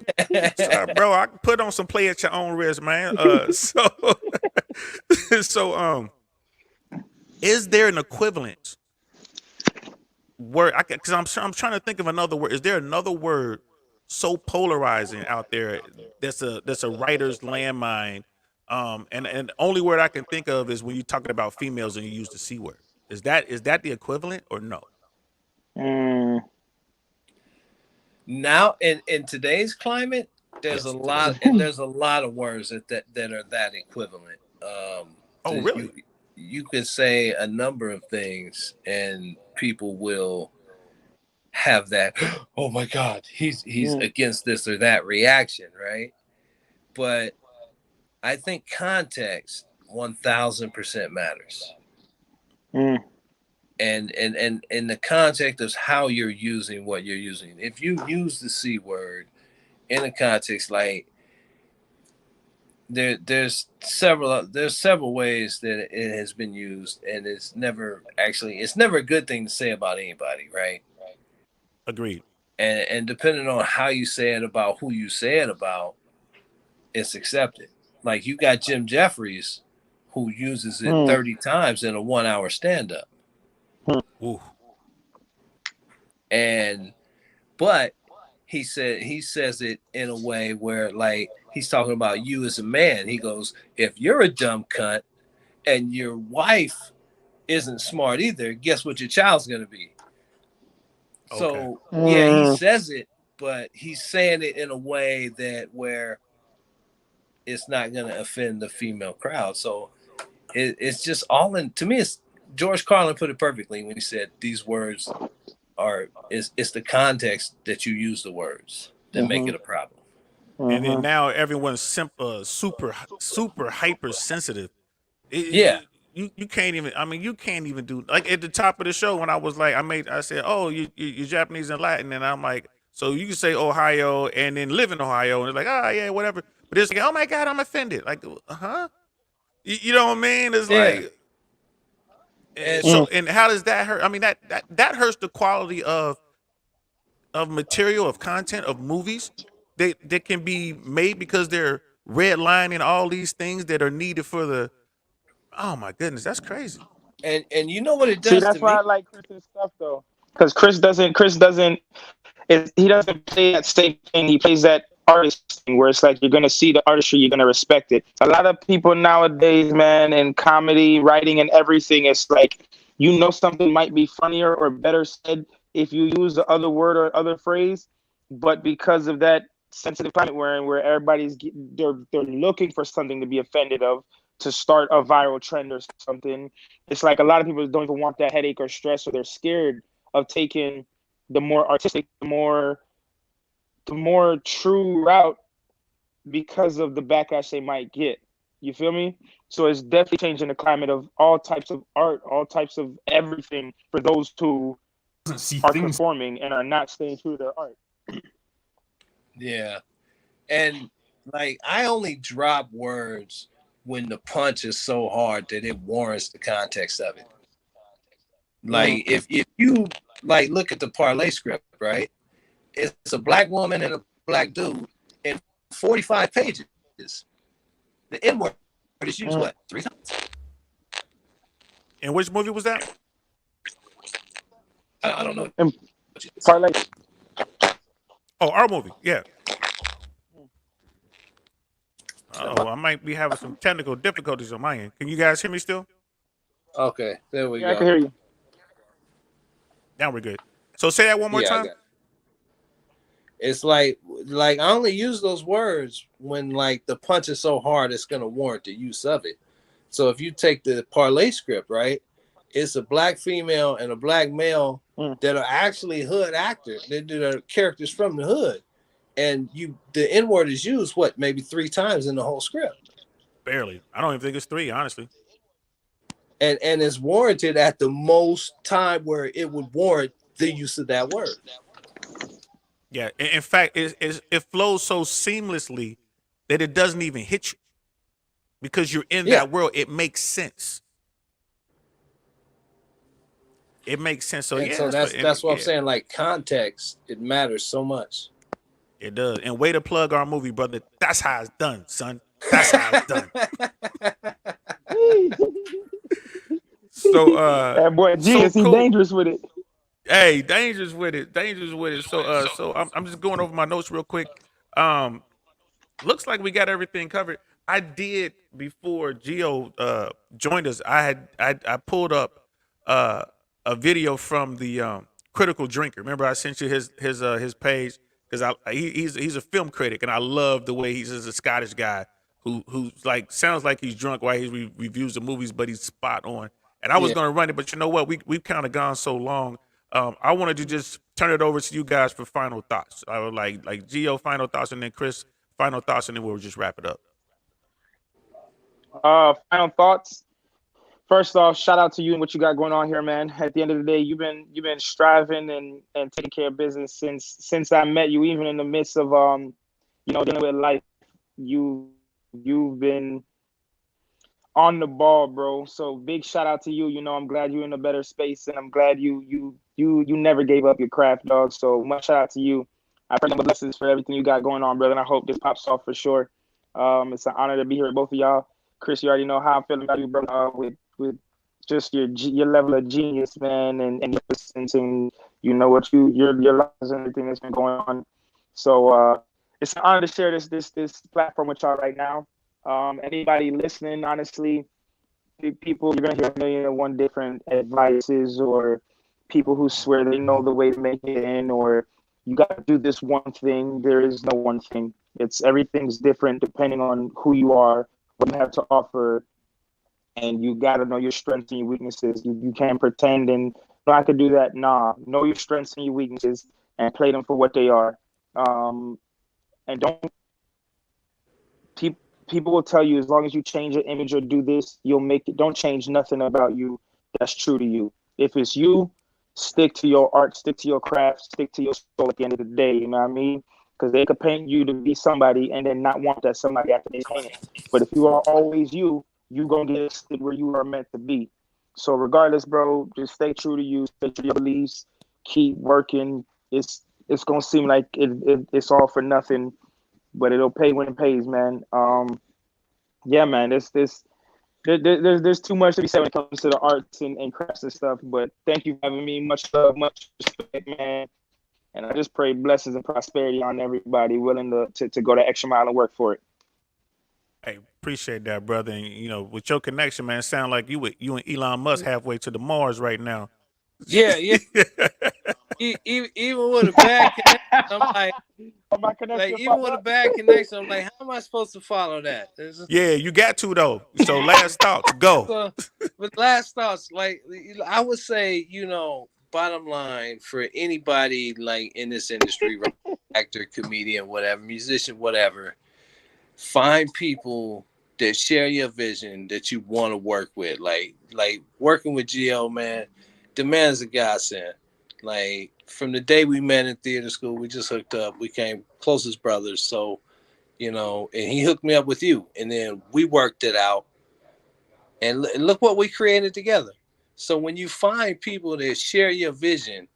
Speaker 1: Sorry, bro, I can put on some play at your own risk, man. So is there an equivalent word? Because I'm trying to think of another word. Is there another word so polarizing out there that's a writer's landmine? And the only word I can think of is when you're talking about females and you use the C word. Is that the equivalent or no?
Speaker 3: Now, in today's climate, there's a lot of words that are that equivalent.
Speaker 1: Oh, really?
Speaker 3: You can say a number of things and people will have that, oh my God, he's against this or that reaction, right? But I think context 1000% matters. And in the context of how you're using what you're using. If you use the C word in a context, like, there's several ways that it has been used, and it's never a good thing to say about anybody, right?
Speaker 1: Agreed.
Speaker 3: And depending on how you say it about who you say it about, it's accepted. Like you got Jim Jeffries, who uses it
Speaker 4: Hmm.
Speaker 3: 30 times in a 1 hour stand up.
Speaker 1: Ooh.
Speaker 3: And but he says it in a way where like he's talking about you as a man. He goes, if you're a dumb cunt and your wife isn't smart either, guess what your child's gonna be?
Speaker 1: Okay.
Speaker 3: So yeah, he
Speaker 4: Hmm.
Speaker 3: says it, but he's saying it in a way that where it's not gonna offend the female crowd. So it's just all in. To me, it's George Carlin put it perfectly when he said these words are it's the context that you use the words that make it a problem.
Speaker 1: And then
Speaker 4: Hmm.
Speaker 1: now everyone's super hypersensitive.
Speaker 3: Yeah,
Speaker 1: You can't even. I mean, you can't even do like at the top of the show when I was like, I said, oh, you're Japanese and Latin, and I'm like, so you can say Ohio and then live in Ohio, and it's like, oh yeah, whatever. But it's like, oh my god, I'm offended. Like, huh? You know what I mean? It's
Speaker 3: yeah,
Speaker 1: like,
Speaker 3: and
Speaker 1: so, and how does that hurt? I mean, that hurts the quality of material, of content, of movies that can be made because they're redlining all these things that are needed for the. Oh my goodness, that's crazy.
Speaker 3: and you know what it
Speaker 4: See,
Speaker 3: does to
Speaker 4: that's why I
Speaker 3: me?
Speaker 4: like Chris's stuff though, because he doesn't play that same thing. He plays that artist thing where it's like you're gonna see the artistry, you're gonna respect it. A lot of people nowadays, man, in comedy, writing, and everything, it's like you know something might be funnier or better said if you use the other word or other phrase, but because of that sensitive climate we're in, where they're looking for something to be offended of to start a viral trend or something, it's like a lot of people don't even want that headache or stress, or they're scared of taking the more artistic, the more true route because of the backlash they might get. You feel me? So it's definitely changing the climate of all types of art, all types of everything for those who
Speaker 2: Doesn't see
Speaker 4: are
Speaker 2: things.
Speaker 4: conforming and are not staying true to their art.
Speaker 3: Yeah, and like I only drop words when the punch is so hard that it warrants the context of it.
Speaker 4: Mm.
Speaker 3: Like if you like look at the parlay script, right? It's a black woman and a black dude in 45 pages. The N word is used
Speaker 4: Mm.
Speaker 3: what 3 times?
Speaker 1: And which movie was that?
Speaker 3: I don't know.
Speaker 4: And parlay.
Speaker 1: Oh, our movie. Yeah. Oh, I might be having some technical difficulties on my end. Can you guys hear me still?
Speaker 3: Okay, there we
Speaker 4: Yeah, I can
Speaker 3: go.
Speaker 4: hear you.
Speaker 1: Now we're good. So say that one more
Speaker 3: Yeah, I
Speaker 1: time.
Speaker 3: got it. It's like I only use those words when like the punch is so hard it's gonna warrant the use of it. So if you take the parlay script, right, it's a black female and a black male
Speaker 4: Mm.
Speaker 3: that are actually hood actors. They do their characters from the hood, and the N word is used what maybe 3 times in the whole script,
Speaker 1: Barely. I don't even think it's three, honestly.
Speaker 3: and it's warranted at the most time where it would warrant the use of that word.
Speaker 1: Yeah. In fact, it flows so seamlessly that it doesn't even hit you because you're in
Speaker 3: Yeah,
Speaker 1: that world. It makes sense. It makes sense. So
Speaker 3: and
Speaker 1: yeah,
Speaker 3: so
Speaker 1: that's what. And
Speaker 3: that's what I'm
Speaker 1: yeah,
Speaker 3: saying. Like context, it matters so much.
Speaker 1: it does. And way to plug our movie, brother. That's how it's done, son. That's how it's done. So
Speaker 4: That boy
Speaker 1: so
Speaker 4: genius, he
Speaker 1: cool.
Speaker 4: dangerous with it.
Speaker 1: Hey, dangerous with it. Dangerous with it. So I'm just going over my notes real quick. Um, looks like we got everything covered. I did before Geo joined us. I pulled up uh a video from the Critical Drinker. Remember I sent you his page because he's a film critic and I love the way he's a Scottish guy who's like sounds like he's drunk while he reviews the movies, but he's spot on. And I was
Speaker 3: Yeah.
Speaker 1: gonna run it, but you know what? We've kind of gone so long. I wanted to just turn it over to you guys for final thoughts. I would like Geo final thoughts, and then Chris final thoughts, and then we'll just wrap it up.
Speaker 4: Final thoughts. First off, shout out to you and what you got going on here, man. At the end of the day, you've been striving and taking care of business since I met you, even in the midst of dealing with life. You've been on the ball, bro. So big shout out to you. I'm glad you're in a better space, and I'm glad you never gave up your craft, dog. So much shout out to you. I pray no blessings for everything you got going on, brother. And I hope this pops off for sure. It's an honor to be here with both of y'all. Chris, you already know how I'm feeling about you, bro. With just your level of genius, man, and your persistence, and you know what your lives and everything that's been going on. So it's an honor to share this platform with y'all right now. Anybody listening, honestly, people, you're gonna hear a million and one different advices, or people who swear they know the way to make it in, or you got to do this one thing. There is no one thing. It's everything's different depending on who you are, what you have to offer, and you got to know your strengths and your weaknesses. You can't pretend and no, I could do that. Nah, know your strengths and your weaknesses and play them for what they are. And don't pe- people will tell you, as long as you change your image or do this, you'll make it. Don't change nothing about you that's true to you. If it's you, stick to your art, stick to your craft, stick to your soul at the end of the day. You know what I mean? Because they could paint you to be somebody and then not want that somebody after they paint it. But if you are always you, you gonna get where you are meant to be. So regardless, bro, just stay true to you, stay true to your beliefs, keep working. It's gonna seem like it's all for nothing, but it'll pay when it pays, man. Yeah, man. There's too much to be said when it comes to the arts and crafts and stuff. But thank you for having me. Much love, much respect, man. And I just pray blessings and prosperity on everybody willing to go the extra mile and work for it.
Speaker 1: Hey, appreciate that, brother. And you know, with your connection, man, sound like you and Elon Musk halfway to the Mars right now.
Speaker 3: Yeah, yeah. Even with a bad connection, I'm like even with a bad connection, I'm like, how am I supposed to follow that?
Speaker 1: Yeah, you got to though. So last thoughts, go.
Speaker 3: So, but last thoughts, like I would say, bottom line for anybody like in this industry, right, actor, comedian, whatever, musician, whatever, find people that share your vision that you want to work with. Like working with Geo, man, the man's a godsend. Like from the day we met in theater school, we just hooked up. We came closest brothers. So, and he hooked me up with you. And then we worked it out. And look what we created together. So when you find people that share your vision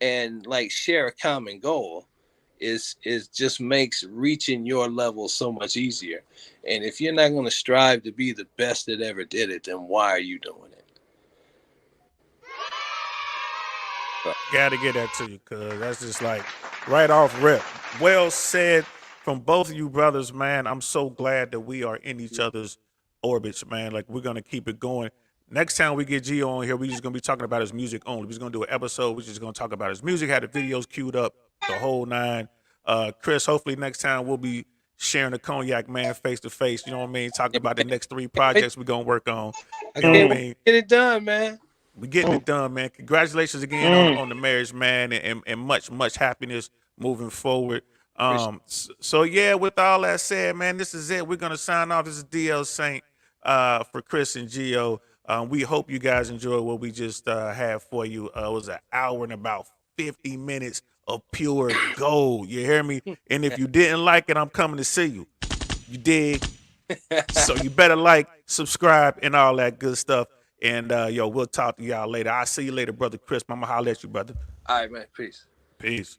Speaker 3: and like share a common goal, is just makes reaching your level so much easier. And if you're not going to strive to be the best that ever did it, then why are you doing it?
Speaker 1: Gotta get that to you, cuz that's just like right off rip. Well said from both of you brothers, man. I'm so glad that we are in each other's orbits, man. Like we're gonna keep it going. Next time we get Gio on here, we're just gonna be talking about his music only. We're just gonna do an episode. We're just gonna talk about his music, had the videos queued up, the whole nine. Chris, hopefully next time we'll be sharing the cognac, man, face to face. You know what I mean? Talking about the next 3 projects we're gonna work on.
Speaker 3: I
Speaker 1: You know what I
Speaker 3: can't
Speaker 1: mean?
Speaker 3: get it done, man.
Speaker 1: We getting it done, man. Congratulations again on the marriage, man, and much happiness moving forward. So yeah, with all that said, man, this is it. We're gonna sign off. This is DL Saint for Chris and Gio. We hope you guys enjoy what we just had for you. It was an hour and about 50 minutes of pure gold. You hear me? And if you didn't like it, I'm coming to see you. You dig? So you better like, subscribe, and all that good stuff. And we'll talk to y'all later. I'll see you later, brother Chris. I'm gonna holler at you, brother.
Speaker 3: All right, man. Peace.
Speaker 1: Peace.